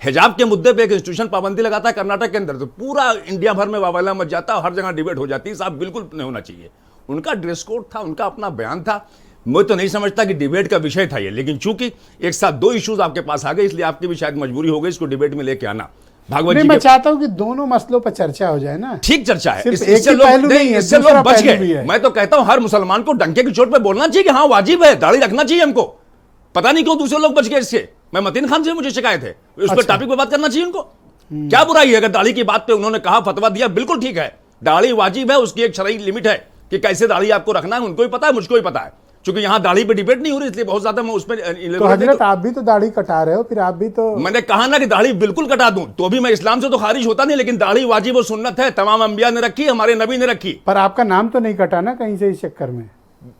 हिजाब के मुद्दे पे एक इंस्टीट्यूशन पाबंदी लगाता है कर्नाटक के अंदर, तो पूरा इंडिया भर में वावैला मच जाता है, हर जगह डिबेट हो जाती है, साहब बिल्कुल नहीं होना चाहिए। उनका ड्रेस कोड था, उनका अपना बयान था। मैं तो नहीं समझता कि डिबेट का विषय था ये, लेकिन चूंकि एक साथ दो इश्यूज आपके पास आ गए इसलिए आपकी भी शायद मजबूरी हो गई इसको डिबेट में लेके आना। भागवत नहीं, जी मैं के चाहता हूं कि दोनों मसलों पर चर्चा हो जाए ना। ठीक चर्चा है, सिर्फ इस- एक इससे ही लोग पहलू नहीं है, इससे लोग दूसरा बच पहलू भी गए। है। मैं तो कहता हूं हर मुसलमान को डंके की चोट पे बोलना चाहिए कि हाँ वाजिब है, दाढ़ी रखना चाहिए हमको। पता नहीं क्यों दूसरे लोग बच गए इससे। मैं मतीन खान से मुझे शिकायत है, उस पर अच्छा। टॉपिक पे बात करना चाहिए उनको। क्या बुराई है अगर दाढ़ी की बात पे उन्होंने कहा, फतवा दिया, बिल्कुल ठीक है, दाढ़ी वाजिब है, उसकी एक शरई लिमिट है कि कैसे दाढ़ी आपको रखना है, उनको ही पता है, मुझको ही पता है। क्योंकि यहाँ दाढ़ी पे डिबेट नहीं हो रही इसलिए बहुत ज्यादा मैं उसमें तो हजरत आप भी तो दाढ़ी कटा रहे हो, फिर आप भी तो मैंने कहा ना कि दाढ़ी बिल्कुल कटा दूं तो भी मैं इस्लाम से तो खारिज होता नहीं, लेकिन दाढ़ी वाजिब और सुन्नत है, तमाम अंबिया ने रखी, हमारे नबी ने रखी। पर आपका नाम तो नहीं कटा ना कहीं से इस चक्कर में?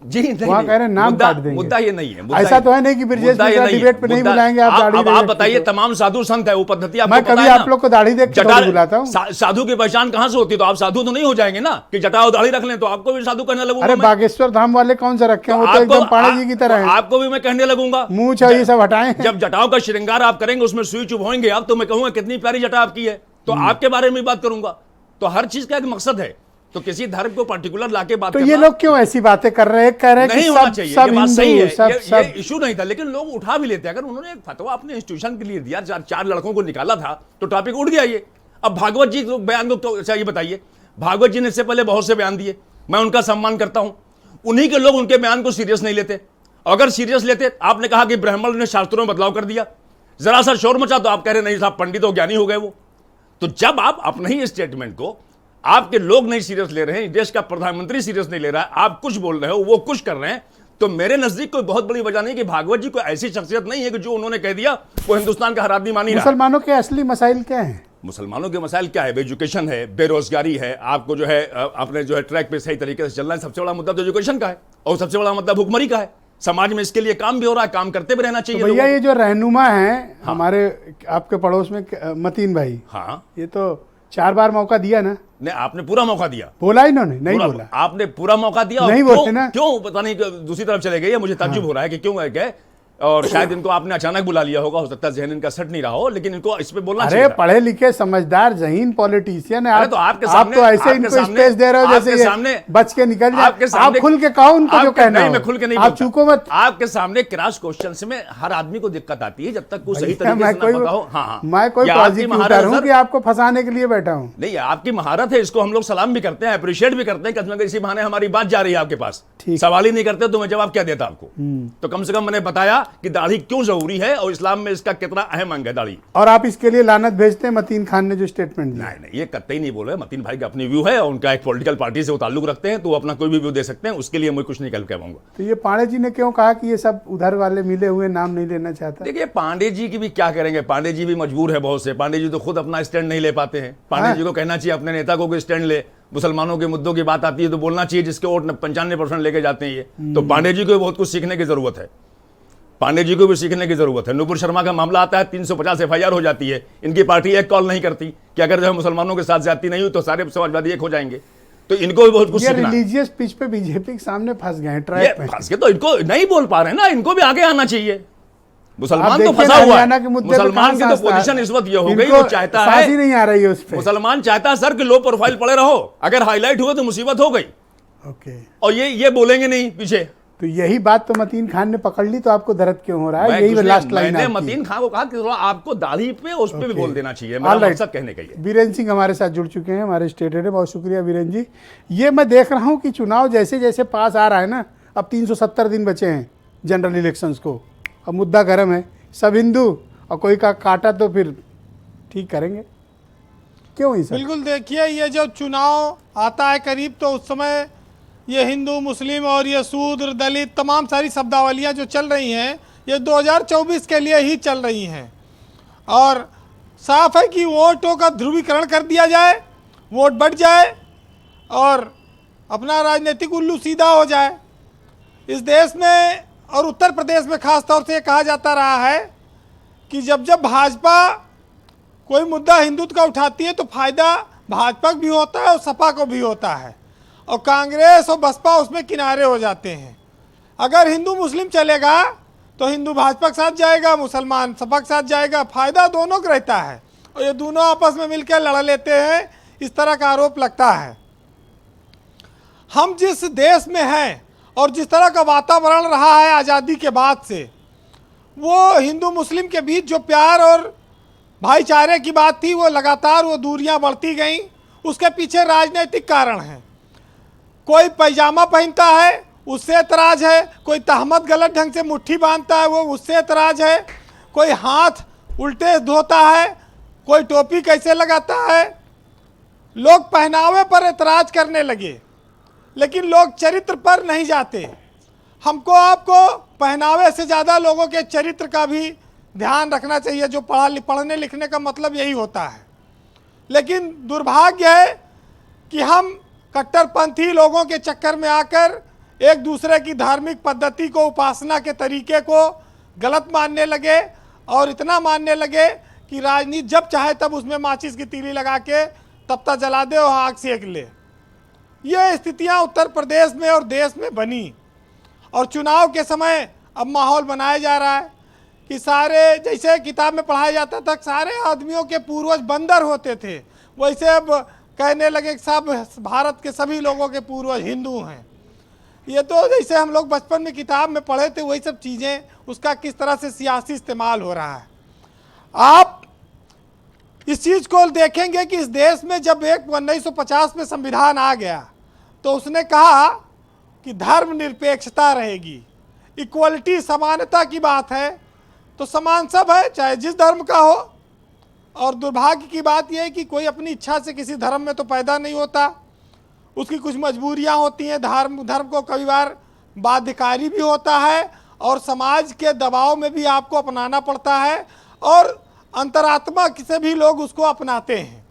जी नहीं, वहाँ कह रहे हैं नाम काट देंगे। मुद्दा ये नहीं है, मुद्दा ऐसा ये- तो है नहीं कि ब्रजेश मुद्दा ये मिश्रा नहीं है। डिबेट पे नहीं मुद्दा- बुलाएंगे, आप दाढ़ी अब देख आप के बताइए, तो। तमाम साधु संत है, वो पद्धति आपको मैं पता कभी है आप ना? लोग को दाढ़ी देख के जटा थोड़ी बुलाता हूँ। साधु की पहचान कहां से होती है? तो आप साधु तो नहीं हो जाएंगे ना कि जटा और दाढ़ी रख लें तो आपको भी साधु कहने लगूंगा अरे मैं। बागेश्वर धाम वाले कौन सा रखे हैं? वो तो आपको- एकदम पांडे जी की तरह है। आपको भी मैं कहने लगूंगा मूंछ और ये सब हटाएं। जब जटाओं का श्रृंगार आप करेंगे, उसमें सुई चुभाएंगे आप, तो मैं कहूंगा कितनी प्यारी जटा आपकी है, तो आपके बारे में बात करूंगा। तो हर चीज का एक मकसद है, तो किसी धर्म को पर्टिकुलर लाके बात तो करना ये लोग क्यों ऐसी बातें कर रहे हैं? कह रहे हैं नहीं कि होना सब चाहिए, सब ये बात सही हिंदू, है, सब ये सब इशू नहीं था, लेकिन लोग उठा भी लेते हैं। अगर उन्होंने एक फतवा अपने इंस्टीट्यूशन के लिए दिया, चार लड़कों को निकाला था, तो टॉपिक उठ गया ये। अब भागवत जी को बयान को तो अच्छा ये बताइए, भागवत जी ने इससे पहले बहुत से बयान दिए, मैं उनका सम्मान करता हूं, उन्हीं के लोग उनके बयान को सीरियस नहीं लेते। अगर सीरियस लेते, आपने कहा कि ब्राह्मण ने शास्त्रों में बदलाव कर दिया, जरा सा शोर मचा तो आप कह रहे नहीं साहब पंडित और ज्ञानी हो गए वो। तो जब आप अपने ही स्टेटमेंट को आपके लोग नहीं सीरियस ले रहे हैं, देश का प्रधानमंत्री सीरियस नहीं ले रहा है, आप कुछ बोल रहे हो, वो कुछ कर रहे हैं, तो मेरे नजदीक कोई बहुत बड़ी वजह नहीं कि भागवत जी कोई ऐसी शख्सियत नहीं है कि जो उन्होंने कह दिया वो हिंदुस्तान का हर आदमी मान ही रहा है। मुसलमानों के असली मसाइल क्या हैं? मुसलमानों के मसाइल क्या है? एजुकेशन है, बेरोजगारी है, आपको जो है अपने जो है ट्रैक पे सही तरीके से चलना है। सबसे बड़ा मुद्दा तो एजुकेशन का है और सबसे बड़ा मुद्दा भुखमरी का है। समाज में इसके लिए काम भी हो रहा है, काम करते भी रहना चाहिए। तो भैया लोगों ये जो रहनुमा हैं हमारे आपके पड़ोस में मतीन भाई, को। हाँ, ये तो 4 बार मौका दिया ना? नहीं आपने पूरा मौका दिया, बोला इन्होंने? नहीं पूरा- बोला। आपने पूरा मौका दिया और नहीं क्यों- बोलते ना। क्यों पता नहीं दूसरी तरफ चले गए, मुझे ताज्जुब हो रहा है कि क्यों गए। और शायद इनको आपने अचानक बुला लिया होगा, हो सकता है जहन इनका सेट नहीं रहा हो, लेकिन इनको इस पे बोलना अरे चाहिए था। पढ़े लिखे समझदार जहीन पॉलिटिशियन है अरे आप, तो आपके आप सामने- तो ऐसे आपके इनको सामने- स्पेस दे रहे हो जैसे आपके ये सामने- बच के निकल जाए। आपके आप सामने- खुल के कहो उनको जो आपके- कहना नहीं, हो। मैं खुल के नहीं आप बोलता। चूको मत। आपके सामने क्रॉस क्वेश्चन में हर आदमी को दिक्कत आती है जब तक वो सही भैया, तरीके मैं से कोई ना पता हो। हाँ, हाँ। मैं कोई ये आपकी प्रोसिक्यूटर महारत हूँ सर। कि आपको फंसाने के लिए बैठा हूँ। नहीं, आपकी महारत है, इसको हम लोग सलाम भी करते हैं, अप्रिशिएट भी करते हैं कि अगर इसी बहाने हमारी बात जा रही है आपके पास। ठीक। सवाल ही नहीं करते तो मैं जवाब क्या देता आपको? तो कम से कम मैंने बताया कि दाढ़ी क्यों जरूरी है और इस्लाम में इसका कितना अहम अंग है दाढ़ी। और आप इसके लिए लानत भेजते हैं मतीन खान ने जो स्टेटमेंट दिया। नहीं, ये कतई नहीं बोल रहे। मतीन भाई का अपनी व्यू है और उनका एक पॉलिटिकल पार्टी से वो ताल्लुक रखते हैं, तो वो अपना कोई भी व्यू दे सकते हैं, उसके लिए मैं कुछ नहीं कह पाऊंगा। तो ये पांडे जी ने क्यों कहा कि ये सब उधर वाले मिले हुए, नाम नहीं लेना चाहता? देखिए, पांडे जी की भी क्या करेंगे, पांडे जी भी मजबूर है बहुत से। पांडे जी तो खुद अपना स्टैंड नहीं ले पाते हैं। पांडे जी को कहना चाहिए अपने नेता को कि स्टैंड ले, मुसलमानों के मुद्दों की बात आती है तो बोलना चाहिए, जिसके वोट 95% लेके जाते हैं ये। तो पांडे जी को बहुत कुछ सीखने की जरूरत है। पांडे जी को भी सीखने की जरूरत है। नुपुर शर्मा का मामला आता है, 350 FIR हो जाती है, इनकी पार्टी एक कॉल नहीं करती कि अगर जो है मुसलमानों के साथ ज्यादती नहीं हुई तो सारे समाजवादी एक हो जाएंगे। तो इनको भी बहुत कुछ ये सीखना है। रिलीजियस पिच पे बीजेपी के सामने फंस गए हैं, ये ट्रैप में। फंस के तो इनको नहीं बोल पा रहे ना, इनको भी आगे आना चाहिए। मुसलमान तो देखिए फंसा हुआ हरियाणा है। के मुद्दे पे मुसलमान की कहाँ तो सांस था? पोजीशन इस वक्त ये हो गई, इनको वो चाहता सांस ही है, नहीं आ रही है उस पे। मुसलमान चाहता है सर कि लो प्रोफाइल पड़े रहो, अगर हाईलाइट हुए तो मुसीबत हो गई। ओके, और ये बोलेंगे नहीं पीछे। तो यही बात तो मतीन खान ने पकड़ ली, तो आपको दर्द क्यों हो रहा है? मैं यही कुछ लास्ट नहीं, लाइन मैंने आपकी। मतीन खान को कहा कि थोड़ा आपको दाढ़ी पे उस पे भी बोल देना चाहिए, मेरा All right. मकसद कहने का ही है। वीरेंद्र सिंह हमारे साथ जुड़ चुके हैं, हमारे स्टेट हेड है। बहुत शुक्रिया वीरेंद्र जी। ये मैं देख रहा हूं कि चुनाव जैसे जैसे पास आ रहा है ना, अब 370 दिन बचे हैं जनरल इलेक्शंस को, अब मुद्दा गर्म है, सब हिंदू और कोई का काटा तो फिर ठीक करेंगे, क्यों ही सर? बिल्कुल, देखिए ये जब चुनाव आता है करीब, तो उस समय ये हिंदू मुस्लिम और ये शूद्र दलित तमाम सारी शब्दावलियाँ जो चल रही हैं, ये 2024 के लिए ही चल रही हैं। और साफ है कि वोटों का ध्रुवीकरण कर दिया जाए, वोट बढ़ जाए और अपना राजनीतिक उल्लू सीधा हो जाए। इस देश में और उत्तर प्रदेश में ख़ास तौर से ये कहा जाता रहा है कि जब जब भाजपा कोई मुद्दा हिंदुत्व का उठाती है तो फायदा भाजपा को भी होता है और सपा को भी होता है, और कांग्रेस और बसपा उसमें किनारे हो जाते हैं। अगर हिंदू मुस्लिम चलेगा तो हिंदू भाजपा के साथ जाएगा, मुसलमान सपा के साथ जाएगा, फायदा दोनों को रहता है, और ये दोनों आपस में मिलकर लड़ लेते हैं, इस तरह का आरोप लगता है। हम जिस देश में हैं और जिस तरह का वातावरण रहा है आज़ादी के बाद से, वो हिंदू मुस्लिम के बीच जो प्यार और भाईचारे की बात थी, वो लगातार वो दूरियां बढ़ती गईं। उसके पीछे राजनीतिक कारण हैं। कोई पैजामा पहनता है, उससे एतराज़ है, कोई तहमत गलत ढंग से मुट्ठी बांधता है, वो उससे एतराज़ है, कोई हाथ उल्टे धोता है, कोई टोपी कैसे लगाता है। लोग पहनावे पर एतराज़ करने लगे, लेकिन लोग चरित्र पर नहीं जाते। हमको आपको पहनावे से ज़्यादा लोगों के चरित्र का भी ध्यान रखना चाहिए, जो पढ़ने लिखने का मतलब यही होता है। लेकिन दुर्भाग्य है कि हम कट्टरपंथी लोगों के चक्कर में आकर एक दूसरे की धार्मिक पद्धति को, उपासना के तरीके को गलत मानने लगे, और इतना मानने लगे कि राजनीति जब चाहे तब उसमें माचिस की तीली लगा के तब तक जला दे और आग सेक ले। ये स्थितियां उत्तर प्रदेश में और देश में बनी, और चुनाव के समय अब माहौल बनाया जा रहा है कि सारे, जैसे किताब में पढ़ाया जाता था सारे आदमियों के पूर्वज बंदर होते थे, वैसे अब कहने लगे कि सब भारत के सभी लोगों के पूर्वज हिंदू हैं। ये तो जैसे हम लोग बचपन में किताब में पढ़े थे वही सब चीज़ें, उसका किस तरह से सियासी इस्तेमाल हो रहा है। आप इस चीज़ को देखेंगे कि इस देश में जब 1950 में संविधान आ गया तो उसने कहा कि धर्मनिरपेक्षता रहेगी, इक्वलिटी, समानता की बात है, तो समान सब है चाहे जिस धर्म का हो। और दुर्भाग्य की बात यह है कि कोई अपनी इच्छा से किसी धर्म में तो पैदा नहीं होता, उसकी कुछ मजबूरियां होती हैं। धर्म को कई बार बाध्यकारी भी होता है, और समाज के दबाव में भी आपको अपनाना पड़ता है, और अंतरात्मा से भी लोग उसको अपनाते हैं।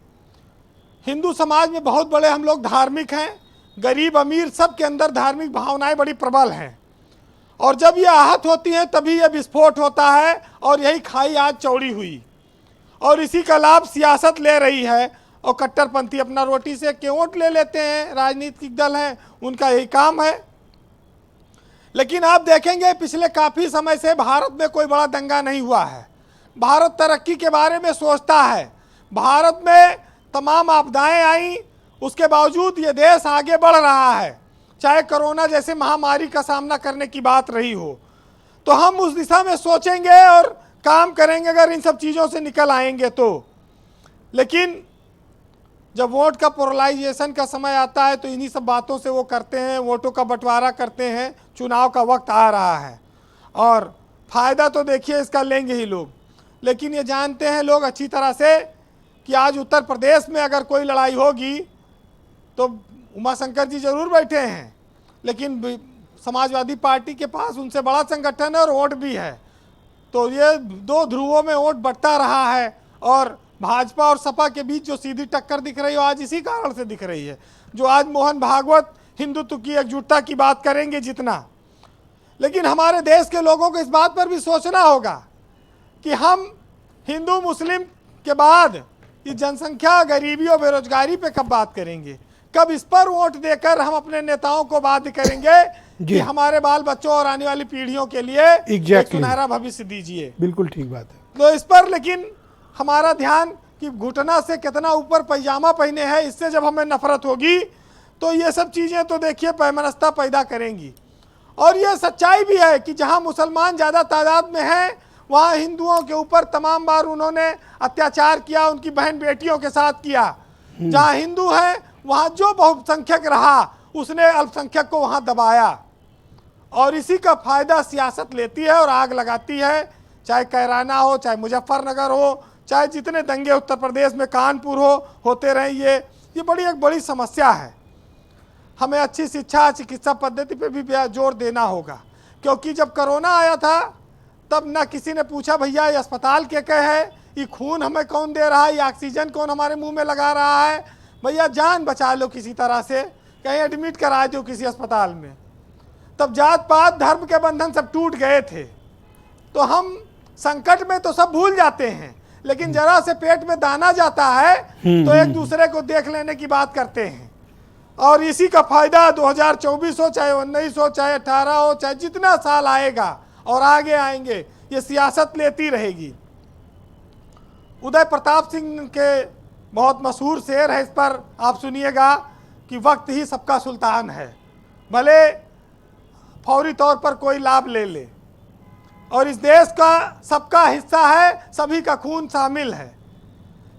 हिंदू समाज में बहुत बड़े हम लोग धार्मिक हैं, गरीब अमीर सबके अंदर धार्मिक भावनाएं बड़ी प्रबल हैं, और जब ये आहत होती हैं तभी ये विस्फोट होता है, और यही खाई आज चौड़ी हुई, और इसी का लाभ सियासत ले रही है। और कट्टरपंथी अपना रोटी से केवट ले लेते हैं, राजनीतिक दल हैं, उनका यही काम है। लेकिन आप देखेंगे पिछले काफ़ी समय से भारत में कोई बड़ा दंगा नहीं हुआ है। भारत तरक्की के बारे में सोचता है। भारत में तमाम आपदाएं आई, उसके बावजूद ये देश आगे बढ़ रहा है, चाहे कोरोना जैसे महामारी का सामना करने की बात रही हो। तो हम उस दिशा में सोचेंगे और काम करेंगे अगर इन सब चीज़ों से निकल आएंगे तो। लेकिन जब वोट का पोलराइजेशन का समय आता है तो इन्हीं सब बातों से वो करते हैं, वोटों का बंटवारा करते हैं। चुनाव का वक्त आ रहा है और फ़ायदा तो देखिए इसका लेंगे ही लोग, लेकिन ये जानते हैं लोग अच्छी तरह से कि आज उत्तर प्रदेश में अगर कोई लड़ाई होगी तो उमाशंकर जी जरूर बैठे हैं, लेकिन समाजवादी पार्टी के पास उनसे बड़ा संगठन है और वोट भी है। तो ये दो ध्रुवों में वोट बढ़ता रहा है, और भाजपा और सपा के बीच जो सीधी टक्कर दिख रही है आज इसी कारण से दिख रही है। जो आज मोहन भागवत हिंदुत्व की एकजुटता की बात करेंगे जितना, लेकिन हमारे देश के लोगों को इस बात पर भी सोचना होगा कि हम हिंदू मुस्लिम के बाद ये जनसंख्या, गरीबी और बेरोजगारी पे कब बात करेंगे, कब इस पर वोट देकर हम अपने नेताओं को बाध्य करेंगे कि हमारे बाल बच्चों और आने वाली पीढ़ियों के लिए एक सुनहरा भविष्य दीजिए। बिल्कुल ठीक बात है। तो इस पर लेकिन हमारा ध्यान कि घुटना से कितना ऊपर पैजामा पहने हैं, इससे जब हमें नफरत होगी तो ये सब चीज़ें तो देखिए पैमनस्ता पैदा करेंगी। और ये सच्चाई भी है कि जहाँ मुसलमान ज़्यादा तादाद में हैं वहाँ हिंदुओं के ऊपर तमाम बार उन्होंने अत्याचार किया, उनकी बहन बेटियों के साथ किया। जहाँ हिंदू हैं वहाँ जो बहुसंख्यक रहा उसने अल्पसंख्यक को वहाँ दबाया, और इसी का फायदा सियासत लेती है और आग लगाती है। चाहे कैराना हो, चाहे मुजफ्फरनगर हो, चाहे जितने दंगे उत्तर प्रदेश में कानपुर होते रहे, ये एक बड़ी समस्या है। हमें अच्छी शिक्षा, चिकित्सा पद्धति पे भी जोर देना होगा, क्योंकि जब कोरोना आया था तब ना किसी ने पूछा भैया ये अस्पताल क्या है, ये खून हमें कौन दे रहा है, ये ऑक्सीजन कौन हमारे मुंह में लगा रहा है। भैया जान बचा लो किसी तरह से, कहीं एडमिट करा दो किसी अस्पताल में। तब जात पात धर्म के बंधन सब टूट गए थे। तो हम संकट में तो सब भूल जाते हैं, लेकिन जरा से पेट में दाना जाता है तो एक दूसरे को देख लेने की बात करते हैं। और इसी का फायदा 2024 हो, चाहे 19 हो, चाहे 18 हो, चाहे जितना साल आएगा और आगे आएंगे, ये सियासत लेती रहेगी। उदय प्रताप सिंह के बहुत मशहूर शेर है, इस पर आप सुनिएगा कि वक्त ही सबका सुल्तान है, भले फौरी तौर पर कोई लाभ ले ले, और इस देश का सबका हिस्सा है, सभी का खून शामिल है,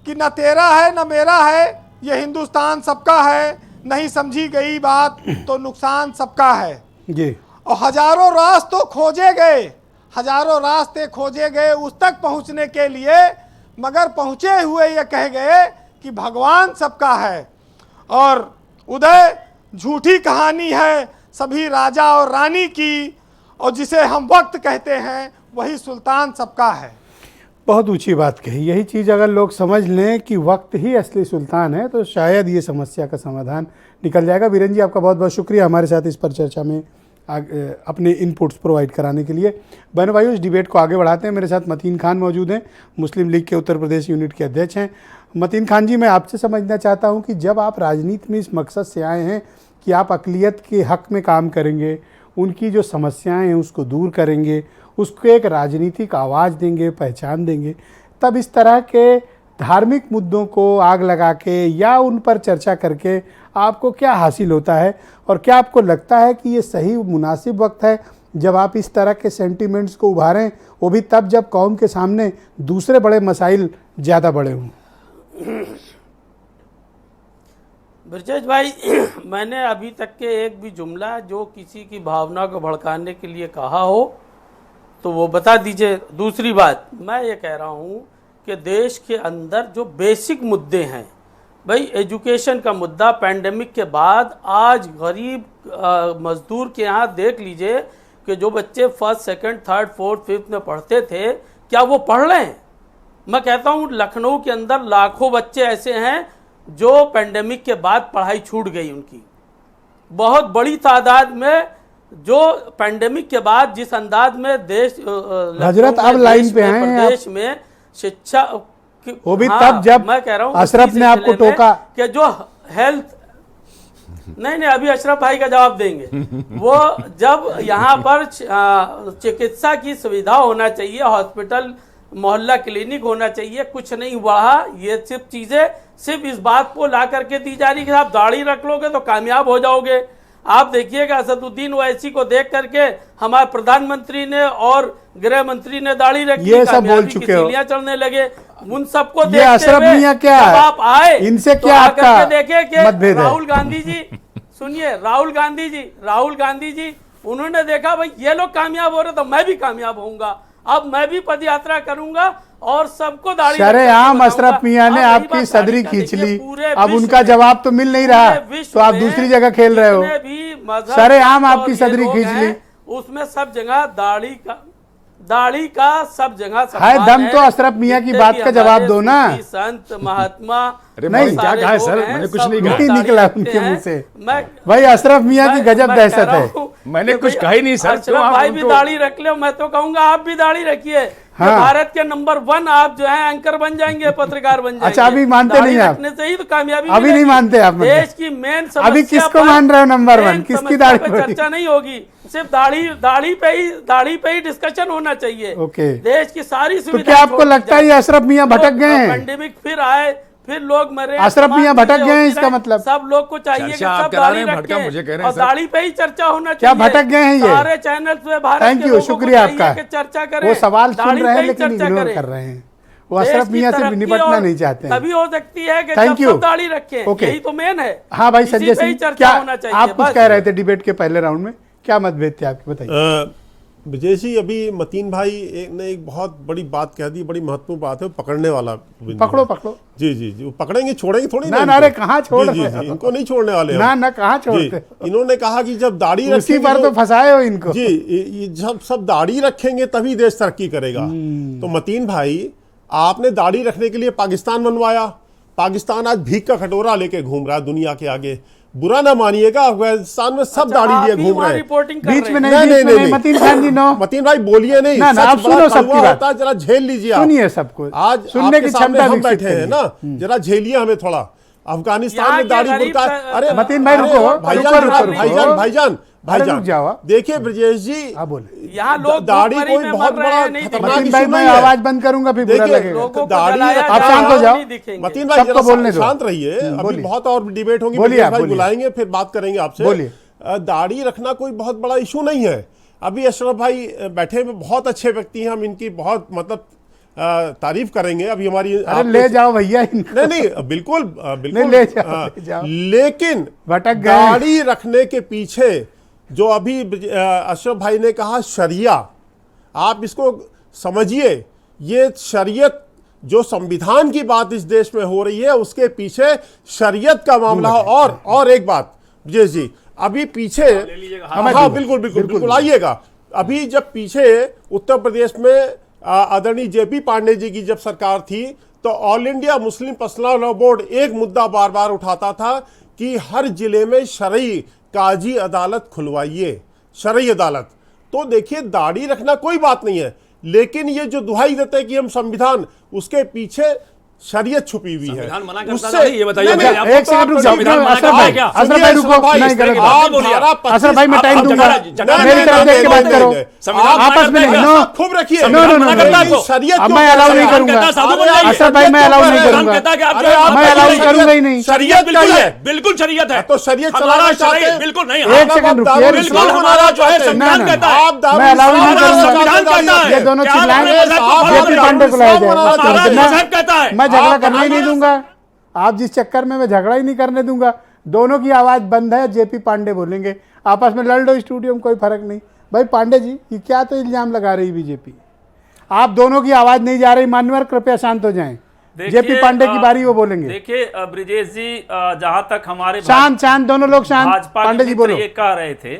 कि न तेरा है न मेरा है, ये हिंदुस्तान सबका है, नहीं समझी गई बात तो नुकसान सबका है। जी। और हजारों रास्ते खोजे गए, हजारों रास्ते खोजे गए उस तक पहुंचने के लिए, मगर पहुंचे हुए ये कह गए कि भगवान सबका है। और उदय झूठी कहानी है सभी राजा और रानी की, और जिसे हम वक्त कहते हैं वही सुल्तान सबका है। बहुत ऊंची बात कही। यही चीज़ अगर लोग समझ लें कि वक्त ही असली सुल्तान है तो शायद ये समस्या का समाधान निकल जाएगा। वीरेन जी, आपका बहुत बहुत शुक्रिया हमारे साथ इस पर चर्चा में अपने इनपुट्स प्रोवाइड कराने के लिए। बहन भाइयों, इस डिबेट को आगे बढ़ाते हैं। मेरे साथ मतीन खान मौजूद हैं, मुस्लिम लीग के उत्तर प्रदेश यूनिट के अध्यक्ष हैं। मतीन खान जी, मैं आपसे समझना चाहता हूं कि जब आप राजनीति में इस मकसद से आए हैं कि आप अक़लियत के हक़ में काम करेंगे, उनकी जो समस्याएं हैं उसको दूर करेंगे, उसको एक राजनीतिक आवाज़ देंगे, पहचान देंगे, तब इस तरह के धार्मिक मुद्दों को आग लगा के या उन पर चर्चा करके आपको क्या हासिल होता है? और क्या आपको लगता है कि ये सही मुनासिब वक्त है जब आप इस तरह के सेंटिमेंट्स को उभारें, वो भी तब जब कौम के सामने दूसरे बड़े मसाइल ज़्यादा बड़े हों? ब्रजेश भाई, मैंने अभी तक के एक भी जुमला जो किसी की भावना को भड़काने के लिए कहा हो तो वो बता दीजिए। दूसरी बात, मैं ये कह रहा हूँ कि देश के अंदर जो बेसिक मुद्दे हैं, भाई एजुकेशन का मुद्दा पैंडेमिक के बाद आज गरीब मजदूर के यहाँ देख लीजिए कि जो बच्चे first, second, third, fourth, fifth में पढ़ते थे, क्या वो पढ़ रहे हैं? मैं कहता हूँ लखनऊ के अंदर लाखों बच्चे ऐसे हैं जो पैंडेमिक के बाद पढ़ाई छूट गई उनकी। बहुत बड़ी तादाद में जो पैंडेमिक के बाद जिस अंदाज में देश हजरत अब लाइन पे हैं प्रदेश में शिक्षा, वो भी तब जब मैं कह रहा हूँ अशरफ ने आपको टोका कि जो हेल्थ नहीं, अभी अशरफ भाई का जवाब देंगे। वो जब यहाँ पर चिकित्सा की सुविधा होना चाहिए, हॉस्पिटल, मोहल्ला क्लिनिक होना चाहिए, कुछ नहीं बढ़ा। ये सिर्फ चीजें सिर्फ इस बात को ला करके दी जा रही कि आप दाढ़ी रख लोगे तो कामयाब हो जाओगे। आप देखिएगा असदुद्दीन ओवैसी को देख करके हमारे प्रधानमंत्री ने और गृह मंत्री ने दाढ़ी रखी, ये सब बोल चुके हो, चढ़ने लगे। उन सबको ये अशरफ मियां क्या है? आप आए इनसे तो क्या आपका देखे कि मतभेद है? राहुल गांधी जी, सुनिए, राहुल गांधी जी उन्होंने देखा भाई ये लोग कामयाब हो रहे तो मैं भी कामयाब होऊंगा, अब मैं भी पद यात्रा करूंगा और सबको दाढ़ी। शरेआम अशरफ मियां ने आपकी सदरी खींच ली, अब उनका जवाब तो मिल नहीं रहा तो आप दूसरी जगह खेल रहे हो। शरेआम आपकी सदरी खींच ली, उसमें सब जगह दाढ़ी का दाढ़ी का सब जगह है सम्मान दम तो अशरफ मियां की जितने बात भी का जवाब हमारे दो ना। सूफी संत महात्मा अरे नहीं, बहुत क्या सारे कहा है लोग सर? हैं, मैंने कुछ सब नहीं लोग कहा। नहीं दाढ़ी निकला रखते उनके हैं। मुंह से। मैं भाई अशरफ मियां की गजब मैं दहशत कह रहा है। हूं मैंने कि कुछ भाई कहा ही नहीं सर, अशरफ क्यों आप भाई भी उनको- दाढ़ी रख ले, मैं तो कहूंगा आप भी दाढ़ी रखिए। हाँ। ये भारत के नंबर 1 आप जो है एंकर बन जाएंगे, पत्रकार बन जाएंगे। अच्छा, अभी मानते दाढ़ी नहीं आप? रखने से ही तो कामयाबी अभी नहीं मिलेगी। मानते आप मतलब? देश की मेन समस्या अभी किसको पर- मान रहे हो नंबर 1? मेन किसकी समस्या दाढ़ी पे बड़ी? चर्चा नहीं होगी, सिर्फ दाढ़ी पे ही डिस्कशन होना चाहिए। ओके। देश की सारी तो सुविधाएं क्या आपको छोड़ दी लगता है जाए। ये अशरफ मियां भटक गए हैं? पेंडेमिक फिर आए, फिर लोग मरे, अशरफ समाज मियां भटक चीजें गए हैं, होती इसका रहे। मतलब? सब लोग को चाहिए कि चर्चा आप सब करा रहे दाढ़ी हैं, भटका रखें मुझे कह रहे हैं और सर। दाढ़ी पे ही चर्चा होना क्या चाहिए। भटक गए हैं ये? सारे चैनल पे भारत थैंक के यू, लोगों को शुक्रिया चाहिए आपका। कि चर्चा करें, वो सवाल सुन दाढ़ी रहे पे हैं ही लेकिन चर्चा इग्नोर करें। कर रहे हैं। वो देश अशरफ की मियां से तरक्की निपटना और नहीं चाहते हैं। तभी हो सकती है कि Thank जब you. सब दाढ़ी रखें। Okay. यही तो मेन है। हाँ भाई इसी संजय पे ही सिंह, चर्चा क्या होना चाहिए, आप कुछ बस। कह रहे थे डिबेट के पहले राउंड में, क्या मतभेद थे आपके, बताइए। विजय जी, अभी मतीन भाई ने एक बहुत बड़ी बात कह दी, बड़ी महत्वपूर्ण बात है, वो पकड़ने वाला बिंदु पकड़ो है। पकड़ो। जी जी जी, वो पकड़ेंगे, छोड़ेंगे थोड़ी ना, इनको। अरे कहाँ छोड़ जी, जी, रहे जी, हो? इनको नहीं छोड़ने वाले ना हम। ना कहाँ जी, छोड़ते? इन्होंने कहा कि जब दाढ़ी उसी रखेंगे पर तो फंसाए हो इनको। जी, ये जब सब दाढ़ी रखेंगे तभी देश तरक्की करेगा। तो मतीन भाई, आपने दाढ़ी रखने के लिए पाकिस्तान बनवाया। पाकिस्तान आज भीख का कटोरा लेके घूम रहा है दुनिया के आगे। बुरा ना मानिएगा, अफगानिस्तान में सब दाढ़ी लिए घूम रहे हैं। रिपोर्टिंग बीच में नहीं, नहीं, बीच में नहीं, नहीं, मतीन खान जी नो। मतीन भाई बोलिए नहीं, ना, ना, आप सच बड़ा सुनो सबकी कड़वा बात। होता है, जरा झेल लीजिए आप। सुनिए सबको, आज सुनने आपके की सामने क्षमता हम विकसित बैठे हैं करिए। ना, जरा झेलिए हमें थोड़ा। अफगानिस्तान यहाँ में के दाढ़ी गरीब बुरका, का- अरे मतीन भाई अरे रुको, भाईजान, रुको, रुको, रुको। भाईजान, भाईजान, अरे रुक भाईजान, जाओ आप। देखिए ब्रजेश जी, हाँ बोले। यहाँ लोग दाढ़ी भूखमरी कोई में बहुत मर रहे बड़ा हैं, नहीं खतरनाक मतीन इशू भाई मैं नहीं है। आवाज बंद करूंगा फिर बुरा देखिए, लगेगा। लोगों को दाढ़ी जलाया रखना- आप शांत हो जाओ। नहीं दिखेंगे। मतीन भाई सबको जरा बोलने दो। शांत रहिए, अभी बोलिए। बहुत और डिबेट होंगी, बोलिए ब्रजेश आप, भाई बोलिए। बुलाएंगे, फिर बात करेंगे आपसे। बोलिए। दाढ़ी रखना कोई बहुत बड़ा इशू नहीं है। अभी अशरफ भाई बैठे में बहुत अच्छे व्यक्ति हैं, हम इनकी बहुत मतलब तारीफ करेंगे। अभी हमारी अरे ले जाओ भैया इनको। नहीं नहीं, बिल्कुल बिल्कुल नहीं, ले जाओ, ले जाओ। लेकिन भटक गए। दाढ़ी रखने के पीछे जो अभी अशरफ भाई ने कहा शरिया, आप इसको समझिए। ये शरीयत, जो संविधान की बात इस देश में हो रही है, उसके पीछे शरीयत का मामला है। और एक बात विजय जी, अभी पीछे, हाँ बिल्कुल बिल्कुल बिल्कुल आइएगा। अभी जब पीछे उत्तर प्रदेश में आदरणीय जेपी पांडे जी की जब सरकार थी, तो all India Muslim personal law board एक मुद्दा बार बार उठाता था कि हर जिले में शरई काजी अदालत खुलवाइए, शरई अदालत। तो देखिए, दाढ़ी रखना कोई बात नहीं है, लेकिन ये जो दुहाई देते हैं कि हम संविधान, उसके पीछे शरीयत छुपी हुई है। संविधान मना करता था, ये बताइए। नहीं, आप- एक सेकंड रुक जाओ। संविधान मना अशरफ करता भाई, है क्या? अशरफ भाई रुको, नहीं गलत बात। आप धारा 25 अशरफ भाई मैं टाइम आप दूंगा, झगड़ा- मेरी तरफ देख के बात करो। संविधान आपस में मना नहीं, करता नो है। खूब रखिए। नो, नो, नो, लेकिन शरीयत अब क्यों मैं कहता अलाउ नहीं है? करूंगा। कहता साधु बन अरे जाइए। अशरफ भाई मैं अलाउ नहीं संविधान करूंगा। कहता है कि आप अरे जो- आप मैं अलाउ करूंगा ही नहीं। शरीयत बिल्कुल क्या है, है? बिल्कुल शरीयत है। तो शरीयत हमारा चलाना शरीयत चाहते हैं? बिल्कुल नहीं। एक सेकंड रुकिए, बिल्कुल हमारा जो है संविधान कहता है। आप दारुल मैं अलाउ नहीं इस्लाम करूंगा। बनाना संविधान चाहते कहता हैं। है। ये दोनों क्या चिल्लाएं, हमारे मजहब को फॉलो जेपी करो? पांडे को लाया जाए। हमारा मैं- मजहब कहता है। मैं झगड़ा आप करने ही नहीं हमारे- दूंगा। आप जिस चक्कर में मैं झगड़ा ही नहीं करने दूंगा, दोनों की आवाज बंद है, जेपी पांडे बोलेंगे, आपस में लड़ लो स्टूडियो में, कोई फर्क नहीं। भाई पांडे जी, ये क्या तो इल्जाम लगा रही बीजेपी, आप दोनों की आवाज नहीं जा रही। मान्यवर कृपया शांत हो जाएं। जेपी पांडे की बारी, वो बोलेंगे। देखिए ब्रिजेश जी, जहां तक हमारे शांत शांत, दोनों लोग शांत। भाजपा पांडे के जी मित्र बोलो। ये कह रहे थे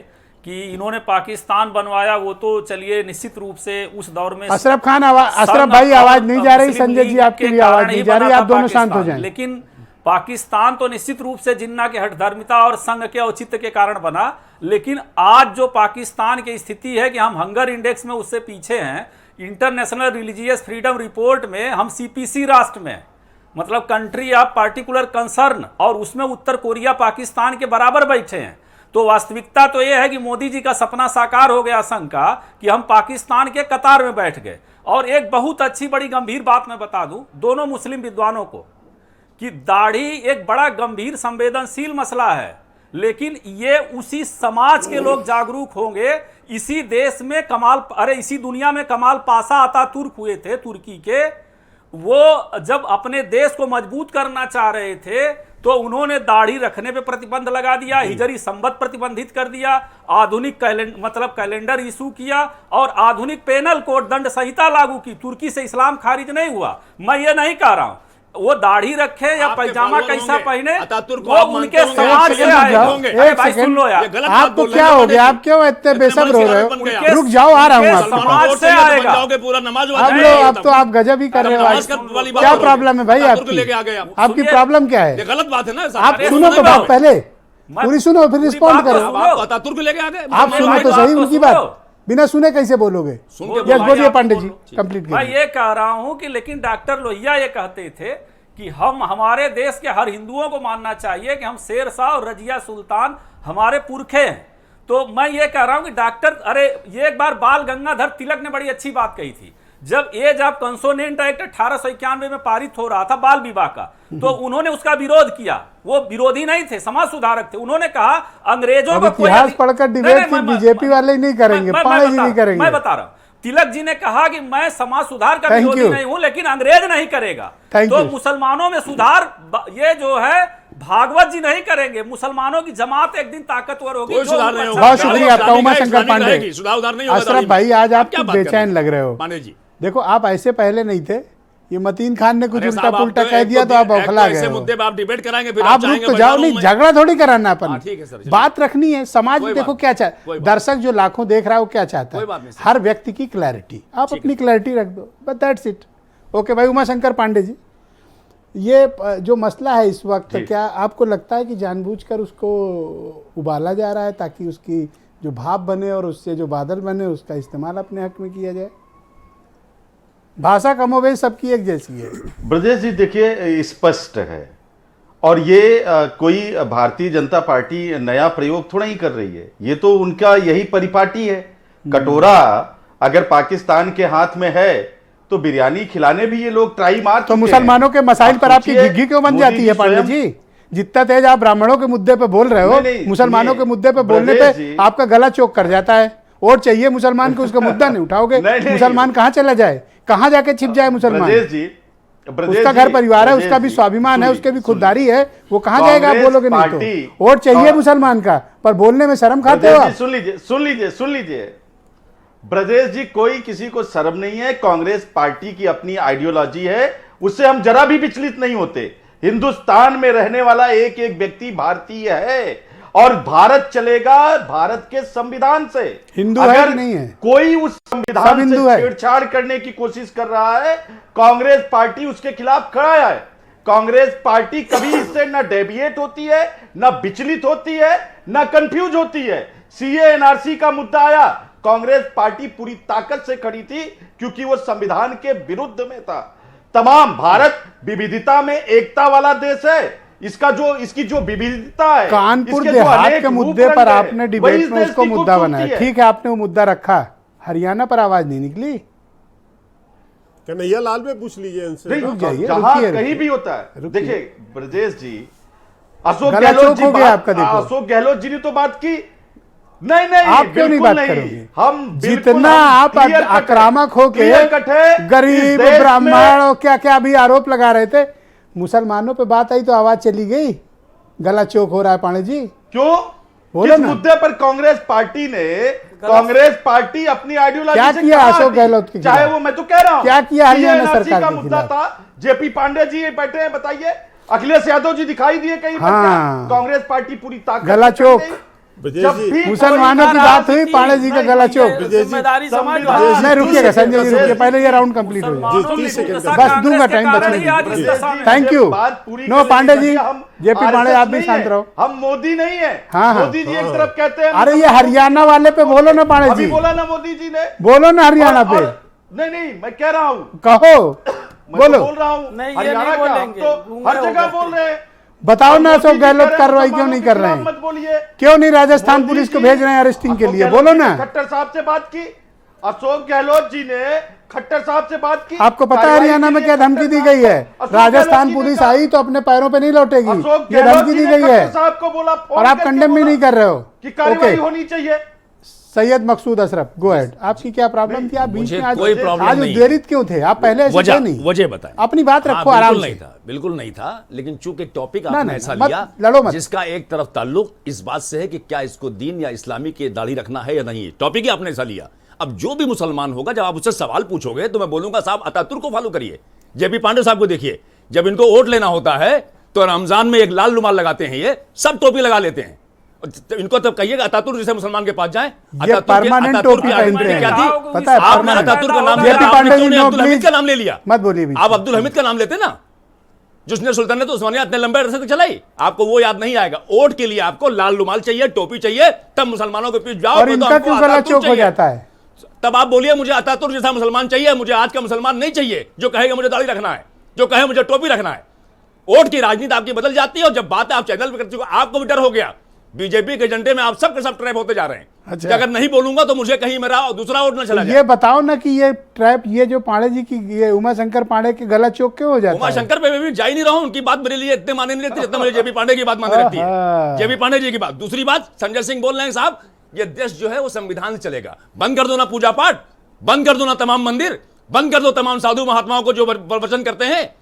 कि इन्होंने पाकिस्तान बनवाया, वो तो चलिए निश्चित रूप से उस दौर में अशरफ खान अशरफ भाई आवाज नहीं जा रही, संजय जी आपकी भी आवाज नहीं जा रही, आप दोनों शांत हो जाएं। लेकिन पाकिस्तान तो निश्चित रूप से जिन्ना के हठधर्मिता और संघ के औचित्य के कारण बना, लेकिन आज जो पाकिस्तान की स्थिति है कि हम हंगर इंडेक्स में उससे पीछे हैं। इंटरनेशनल रिलीजियस फ्रीडम रिपोर्ट में हम सीपीसी राष्ट्र में, मतलब कंट्री ऑफ पार्टिकुलर कंसर्न, और उसमें उत्तर कोरिया पाकिस्तान के बराबर बैठे हैं। तो वास्तविकता तो यह है कि मोदी जी का सपना साकार हो गया संघ का, कि हम पाकिस्तान के कतार में बैठ गए। और एक बहुत अच्छी बड़ी गंभीर बात मैं बता दूं दोनों मुस्लिम विद्वानों को, कि दाढ़ी एक बड़ा गंभीर संवेदनशील मसला है, लेकिन ये उसी समाज के लोग जागरूक होंगे। इसी देश में इसी दुनिया में कमाल पाशा अतातुर्क हुए थे तुर्की के। वो जब अपने देश को मजबूत करना चाह रहे थे, तो उन्होंने दाढ़ी रखने पे प्रतिबंध लगा दिया, हिजरी संबत प्रतिबंधित कर दिया, आधुनिक कैलेंडर इशू किया, और आधुनिक पेनल कोड दंड संहिता लागू की। तुर्की से इस्लाम खारिज नहीं हुआ। मैं ये नहीं कह रहा हूं, वो दाढ़ी रखे या आपके पैजामा फॉलोअर कैसा होंगे। पहने, अतातुर्क को वो आप उनके मानते होंगे। समाज एक से सेकंड आएगा। रुक जाओ, अरे एक भाई सेकंड। सुन लो यार, ये गलत बात आपको बोल क्या रहे हैं हो पांडे गया? जी। आप क्यों इतने बेसब्र हो रहे हो? बन गया। रुक जाओ, आ रहा हूँ उनके आपके पास। समाज से आएगा। जाओगे पूरा नमाज अब लो, अब तो आप गजब ही कर रहे हो नमाज आज। का वाली बात क्या करोगे। प्रॉब्लम है भाई अतातुर्क लेके आ गए आपकी? आप। आपकी सुनिए। प्रॉब्लम क्या है? ये गलत बात है ना साहब। आप अरे सुनो तो सुनो बात ना। पहले, मैं- पूरी सुनो फिर पूरी रिस्पॉन्ड बात करो। सुनो। आप अतातुर्क लेके आ गए। आप सुनो भाई तो बात सही तो उनकी सुनो। बात, बिना सुने कैसे बोलोगे? सुन के यस बोलो। बोलिए आप पांडे जी, बोलो। कंप्लीट मैं कीजिए। ये कह रहा हूं कि लेकिन डॉक्टर लोहिया ये कहते थे कि हम हमारे देश के हर हिंदुओं को मानना चाहिए कि हम शेरशाह और रजिया सुल्तान हमारे पुरखे हैं। तो मैं ये कह रहा हूं कि डॉक्टर, अरे ये एक बार बाल गंगाधर तिलक ने बड़ी अच्छी बात कही थी, जब एज ऑफ कंसोनेंट एक्ट 1891 में पारित हो रहा था बाल विवाह का, तो उन्होंने उसका विरोध किया। वो विरोधी नहीं थे, समाज सुधारक थे। उन्होंने कहा अंग्रेजों अब को कोई इतिहास अधि- पढ़कर नहीं, डिबेट नहीं, की मैं- बीजेपी वाले ही नहीं करेंगे, मैं पांडे जी बता- नहीं करेंगे। मैं बता रहा हूं, तिलक जी ने कहा कि मैं समाज सुधार का Thank विरोधी you. नहीं हूं, लेकिन अंग्रेज नहीं करेगा। Thank तो you. मुसलमानों में सुधार ये जो है भागवत जी नहीं करेंगे, मुसलमानों की जमात एक दिन ताकतवर होगी। कोई जो सुधार उनको नहीं अच्छा होगा। बहुत शुक्रिया आपका, इस्लामिक उमा है, शंकर इस्लामिक पांडे। रहेगी, सुधार उधार नहीं होगा अशरफ दाढ़ी में। भाई, आज आप क्या कुछ बात कर बेचैन रहे लग रहे हो। पांडे जी। देखो, आप ऐसे पहले नहीं थे। ये मतीन खान ने कुछ अरे उल्टा साहब, आप पुल्टा तो कह एक दिया तो आप एक बौखला ऐसे गए हो। मुद्दे पे आप डिबेट कराएंगे, फिर आप रुक चाहेंगे तो बैठ जाओ, जाऊं नहीं मैं। झगड़ा थोड़ी कराना अपन। हाँ, ठीक है सर, चलिए। बात रखनी है। समाज कोई देखो बात क्या कोई चाहे, बात दर्शक जो लाखों देख रहा है वो क्या चाहता कोई है? बात नहीं सर। हर व्यक्ति की क्लैरिटी, आप अपनी क्लैरिटी रख दो, बस दैट्स इट। ओके भाई, उमा शंकर पांडे जी, ये जो मसला है इस वक्त, क्या आपको लगता है कि जानबूझकर उसको उबाला जा रहा है ताकि उसकी जो भाप बने और उससे जो बादल बने उसका इस्तेमाल अपने हक में किया जाए? भाषा कमोबेश सबकी एक जैसी है। ब्रजेश जी देखिए, स्पष्ट है, और ये कोई भारतीय जनता पार्टी नया प्रयोग थोड़ा ही कर रही है। ये तो उनका यही परिपाटी है। कटोरा अगर पाकिस्तान के हाथ में है तो बिरयानी खिलाने भी ये लोग ट्राई मार तो चुके हैं। मुसलमानों के मसाइल आप पर आपकी सोचिए, घिघी क्यों बन मोदी जाती है पांडे स्वयं- जी? जितना तेज आप ब्राह्मणों के मुद्दे पे बोल रहे हो, नहीं, नहीं, मुसलमानों सुनिए, के मुद्दे पे बोलने ब्रजेश पे जी- आपका गला चौक कर जाता है। वोट चाहिए मुसलमान को, उसका मुद्दा नहीं उठाओगे। नहीं, नहीं। मुसलमान कहाँ चला जाए, कहाँ जाके छिप जाए मुसलमान? ब्रजेश जी, ब्रजेश उसका जी, घर परिवार है, ब्रजेश उसका भी जी, स्वाभिमान है, सुनिए, उसके भी सुनिए। खुददारी है। वो कहाँ जाएगा आप कांग्रेस बोलोगे नहीं पार्टी- तो? वोट चाहिए मुसलमान का, पर बोलने में शर्म खाते हो ब्रजेश जी, आप। सुन लीजिए, सुन लीजिए, सुन लीजिए ब्रजेश जी, कोई किसी को शर्म नहीं है। कांग्रेस पार्टी की अपनी आइडियोलॉजी है, उससे हम जरा भी विचलित नहीं होते। हिंदुस्तान में रहने वाला एक एक व्यक्ति भारतीय है और भारत चलेगा भारत के संविधान से। हिंदू है अगर कि नहीं है? कोई उस सब संविधान हिंदू से है। छेड़छाड़ करने की कोशिश कर रहा है, कांग्रेस पार्टी उसके खिलाफ खड़ा है। कांग्रेस पार्टी कभी इससे न डेविएट होती है, न विचलित होती है, न कंफ्यूज होती है। सीए एनआरसी का मुद्दा आया, कांग्रेस पार्टी पूरी ताकत से खड़ी थी क्योंकि वो संविधान के विरुद्ध में था। तमाम भारत विविधता में एकता वाला देश है। इसकी जो विविधता है, कानपुर इसके जो देहात अनेक के रूप मुद्दे रंग पर है, आपने वही डिबेट इस में देश उसको की मुद्दा खूबसूरती बनाया। है। ठीक है, आपने वो मुद्दा रखा, हरियाणा पर आवाज नहीं निकली। कन्हैया लाल में पूछ लीजिए इनसे। नहीं, रुक जाइए, जहां रुकिए, कहीं रुकिए। भी होता है। रुकिए। देखिए ब्रजेश जी, अशोक गला गहलोत चौक जी हो गया आपका, देखो। अशोक गहलोत जी ने तो बात की। नहीं नहीं, आप क्यों नहीं बिल्कुल बात करोगे? हम बिल्कुल, जितना हम आप clear cut है, आक्रामक होके clear cut है, इस गरीब देश ब्राह्मण में- और क्या क्या भी आरोप लगा रहे थे, मुसलमानों पे बात आई तो आवाज चली गई। गला चौक हो रहा है पांडे जी। क्यों? बोलो किस ना। मुद्दे पर कांग्रेस पार्टी ने, कांग्रेस पार्टी अपनी आइडियोलॉजी क्या से किया कहाँ अशोक हटी? गहलोत के चाहे खिलाफ? वो, मैं तो कह रहा हूं, क्या किया हरियाणा CNRC सरकार का के मुद्दा खिलाफ? था। जेपी पांडे जी बैठे हैं, बताइए। अखिलेश यादव जी दिखाई दिए कहीं पर? हाँ। क्या? कांग्रेस पार्टी पूरी ताकत गला से खड़ी चौक। रही। ब्रजेश जब जी, भी मुसलमानों की कोई बात हुई, पांडे जी का नहीं, गला नहीं, चौक। ये जिम्मेदारी समाज संविधान- नहीं, रुकिएगा संजय जी, रुकिए, पहले ये राउंड कंप्लीट हो जाए। मुसलमानों की 30 सेकंड दुर्दशा बस कांग्रेस दूंगा के टाइम कारण बचने ही आज इस ब्रजेश दशा जी, में। थैंक मुझे यू। बात पूरी नो, करने पांडे दीजिए। जी, हम जेपी पांडे, RSS आप भी नहीं शांत है। रहो। हम मोदी नहीं है। हाँ, हाँ। मोदी जी एक तरफ कहते हैं, अरे ये हरियाणा वाले पे बोलो ना पांडे अभी जी, बोला ना मोदी जी ने। बोलो ना हरियाणा पे, नहीं नहीं, मैं कह रहा हूं, कहो, मैं तो बोलो, बोल रहा हूं, नहीं, ये हरियाणा नहीं का हम बोलेंगे, तो गूंगे हर हो जगह गए। बोल रहे हैं। बताओ ना मोदी अशोक जी गहलोत कह रहे हैं, कार्रवाई क्यों मुसलमानों नहीं के कर रहे खिलाफ हैं? मत बोलिए। क्यों नहीं राजस्थान मोदी पुलिस को जी- भेज रहे हैं अरेस्टिंग के अशोक लिए? गहलोत बोलो जी ने ना। खट्टर साहब से बात की। अशोक गहलोत जी ने खट्टर साहब से बात की। आपको पता है कार्रवाई हरियाणा के में लिए क्या धमकी खट्टर दी साहब गई है? को- अशोक गहलोत राजस्थान जी ने पुलिस कहा- आई तो अपने पैरों पे नहीं लौटेगी, अशोक ये गहलोत धमकी जी दी ने गई है। खट्टर साहब को बोला, फोन और आप करके कंडेम भी बोला नहीं कर रहे हो। कि कार्रवाई ओके, होनी चाहिए। सैयद मकसूद अशरफ, गो अहेड। आपकी क्या प्रॉब्लम थी? आप बीच मुझे में आज कोई प्रॉब्लम आज नहीं। उद्वेलित क्यों थे? आप पहले ऐसे थे नहीं। वजह बताएं। अपनी बात हाँ, रखो आराम बिल्कुल से। नहीं था, बिल्कुल नहीं था, लेकिन चूंकि टॉपिक ना, आपने ना, ऐसा मत लिया लड़ो मत। जिसका एक तरफ ताल्लुक इस बात से है कि क्या इसको दीन या इस्लामी के दाढ़ी रखना है या नहीं, टॉपिक ही आपने ऐसा लिया। अब जो भी मुसलमान होगा, जब आप उससे सवाल पूछोगे तो मैं बोलूंगा साहब अतातुर्क को फॉलो करिए, जेपी पांडे साहब को देखिए, जब इनको वोट लेना होता है तो रमजान में एक लाल रुमाल लगाते हैं, ये सब टोपी लगा लेते हैं। इनको तब कहिएगा अतातुर्क जैसे मुसलमान के पास जाएं। ये परमानेंट टोपी पहनते हैं, क्या थी? पता है? आपने अतातुर्क का नाम ये लिया, पांडे जी, आपने नो अब्दुल हमीद प्लीज का नाम ले लिया। मत बोलिए बीच आप में। अब्दुल हमीद का नाम लेते ना, जिसने सुल्तान तो उस्मानिया इतने लंबे अरसे तक चलाई, आपको वो याद नहीं आएगा। वोट के लिए आपको लाल रुमाल चाहिए, टोपी चाहिए, तब मुसलमानों के पीछे जाओ। और तो इनका हमको क्यों गला अतातुर्क चौक हो चाहिए। जाता है? तब आप बोलिए मुझे अतातुर्क जैसा मुसलमान चाहिए, मुझे आज का मुसलमान नहीं चाहिए जो कहेगा मुझे दाढ़ी रखना है, जो कहे मुझे टोपी रखना है। वोट की राजनीति आपकी बदल जाती है, और जब बात आप चैनल पे करते हो आपको भी डर हो गया। बीजेपी के एजेंडे में आप सब के सब ट्रैप होते जा रहे हैं। अच्छा। कि अगर नहीं बोलूंगा तो मुझे कहीं मेरा दूसरा वोट न चला जाए। ये बताओ ना कि ये ट्रैप, ये जो पांडे जी की, ये उमा शंकर पांडे के गला चौक क्यों हो जाता उमा है? शंकर पे मैं भी जा ही नहीं रहा हूं, उनकी बात मेरे लिए इतने माने नहीं रहती जितना मुझे जेपी पांडे की बात माने रहती आहा। है। जेपी पांडे जी की बात। दूसरी बात, संजय सिंह बोल रहे हैं साहब ये देश जो है वो संविधान से चलेगा। बंद कर दो ना पूजा पाठ, बंद कर दो ना तमाम मंदिर, बंद कर दो तमाम साधु महात्माओं को जो प्रवचन करते हैं।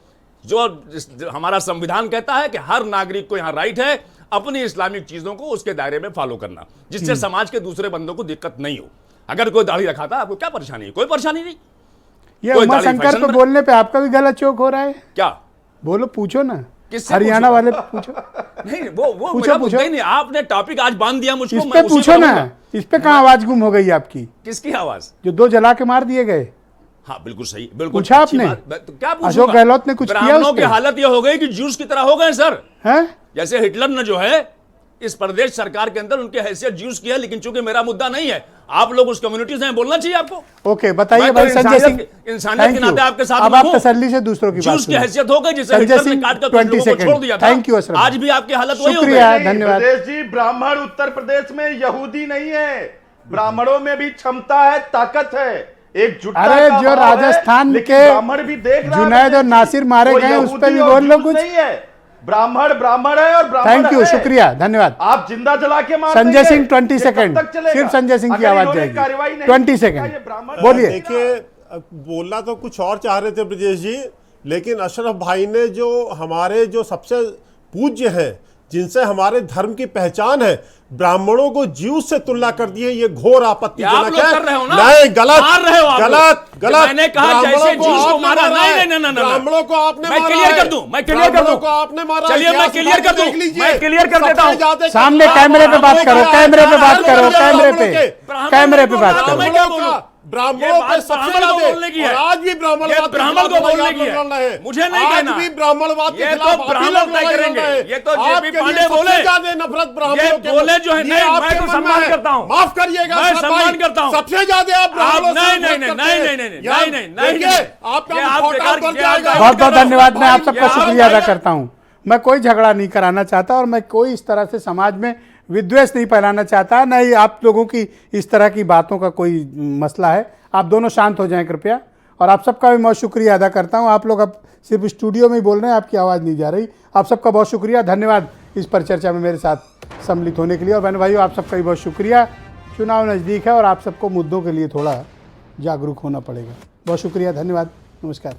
जो हमारा संविधान कहता है कि हर नागरिक को यहां राइट है अपनी इस्लामिक चीजों को उसके दायरे में फॉलो करना, जिससे समाज के दूसरे बंदों को दिक्कत नहीं हो। अगर कोई दाढ़ी रखा था आपको क्या परेशानी है? कोई परेशानी नहीं। ये कोई उमा दाढ़ी शंकर फैशन पे में- बोलने पे आपका भी गला चौक हो रहा है? क्या बोलो, पूछो ना, किससे हरियाणा पूछूं? वाले पूछो। नहीं, वो पूछो, मेरा पूछो। मुद्दा ही नहीं। आपने टॉपिक आज बांध दिया मुझको, इस मैं पे उसी पूछो पे ना, रहूंगा। इस पे कहाँ आवाज गुम हो गई आपकी? किसकी आवाज? जो 2 जला के मार दिए गए। हाँ बिल्कुल सही, बिल्कुल पूछा अच्छी आपने? बात। मैं तो क्या पूछूंगा? अशोक गहलोत ने कुछ किया ब्राह्मणों उस की पे? हालत यह हो गई कि जूस की तरह हो गए सर। हैं? जैसे हिटलर ने जो है इस प्रदेश सरकार के अंदर उनकी हैसियत जूस की है, लेकिन चूंकि मेरा मुद्दा नहीं है, आप लोग उस कम्युनिटी से बोलना चाहिए आपको। ओके, बताइए मैं तो भाई संजय सिंह। इंसानियत के नाते आपके साथ अब में आप हूं। तसल्ली से दूसरों की बात जूस की सुनिए। हैसियत हो गई जिसे संजय हिटलर ने सिंह, काट कर कुछ 20 लोगों को छोड़ सेकंड। दिया था। Thank you Ashraf. आज भी आपकी हालत वही हो शुक्रिया, गई। धन्यवाद। प्रदेश जी, ब्राह्मण उत्तर प्रदेश में यहूदी नहीं है, ब्राह्मणों में भी क्षमता है, ताकत है, एक जुटता अरे का जो भाव है, राजस्थान लेकिन के ब्राह्मण भी देख रहा है जुनैद और प्रदेश जी। नासिर मारे वो गए, उस पे यहूदी भी और बोल लो जूस कुछ। नहीं है, ब्राह्मण ब्राह्मण है और ब्राह्मण थैंक यू, है। शुक्रिया, धन्यवाद। आप जिंदा जला के मार संजय देंगे। सिंह 20 ये कब सेकंड, तक चलेगा? सिर्फ संजय सिंह की अगर आवाज इन्होंने जाएगी। कार्रवाई नहीं 20 की, सेकंड, ये ब्राह्मण- बोलिए। देखिए, बोलना तो कुछ और चाह रहे थे ब्रजेश जी, लेकिन अशरफ भाई ने जो हमारे जो सबसे पूज्य हैं, जिनसे हमारे धर्म की पहचान है, ब्राह्मणों को जीव से तुलना कर दी है। ये घोर आपत्तिजनक आप लोग है। कर रहे हो ना? नहीं, गलत, मार रहे हो आप लोग। गलत, गलत। मैंने कहा ब्राह्मणों जैसे जीव को आपने मारा। है। नहीं, ब्राह्मणों को आपने मैं मारा क्लियर है। कर दूं, मैं क्लियर कर ब्राह्मणों दूं। को आपने मारा है। चलिए, मैं इतिहास क्लियर कर दूं। देख लीजिए। मैं क्लियर कर देता हूं। सबसे ज्यादा सामने कैमरे पे बात करो, कैमरे पे बात करो, कैमरे पे, कैमरे पे बात करो। मैं क्या बोलूं? ब्राह्मणों ये पे बात सबसे ब्राह्मण को ज्यादा बोलने की और है। आज भी ब्राह्मणवाद ये के ब्राह्मण खिलाफ को बोलने आप की लोग है। लड़ रहे हैं। मुझे नहीं आज कहना। भी ब्राह्मणवाद के ये तो खिलाफ आप ही ब्राह्मण लोग तय लड़ाई लड़ करेंगे। रहे हैं। ये तो जेपी आपके लिए पांडे सबसे बोले। ज्यादा नफरत ब्राह्मणों ये के बोले जो है, ये नहीं, मैं आपके तो मन सम्मान में है। करता हूं। माफ करिएगा मैं अशरफ सम्मान भाई, करता हूं। सबसे ज्यादा आप ब्राह्मणों से नहीं, नफरत नहीं, करते नहीं, हैं। नहीं, नहीं, यार, नहीं, नहीं, देखिए, नहीं। आपका ये आप मुखौटा बेकार- उतर ये जाएगा। आप बहुत बहुत धन्यवाद, मैं आप ये सबका आप शुक्रिया अदा बताइए। करता हूं। मैं कोई झगड़ा नहीं कराना चाहता और मैं कोई इस तरह से समाज में विद्वेष नहीं फैलाना चाहता, न ही आप लोगों की इस तरह की बातों का कोई मसला है। आप दोनों शांत हो जाएं कृपया, और आप सबका भी बहुत शुक्रिया अदा करता हूं। आप लोग अब सिर्फ स्टूडियो में ही बोल रहे हैं, आपकी आवाज़ नहीं जा रही। आप सबका बहुत शुक्रिया, धन्यवाद इस पर चर्चा में मेरे साथ सम्मिलित होने के लिए। और बहन भाइयों, आप सबका भी बहुत शुक्रिया। चुनाव नज़दीक है और आप सबको मुद्दों के लिए थोड़ा जागरूक होना पड़ेगा। बहुत शुक्रिया, धन्यवाद, नमस्कार।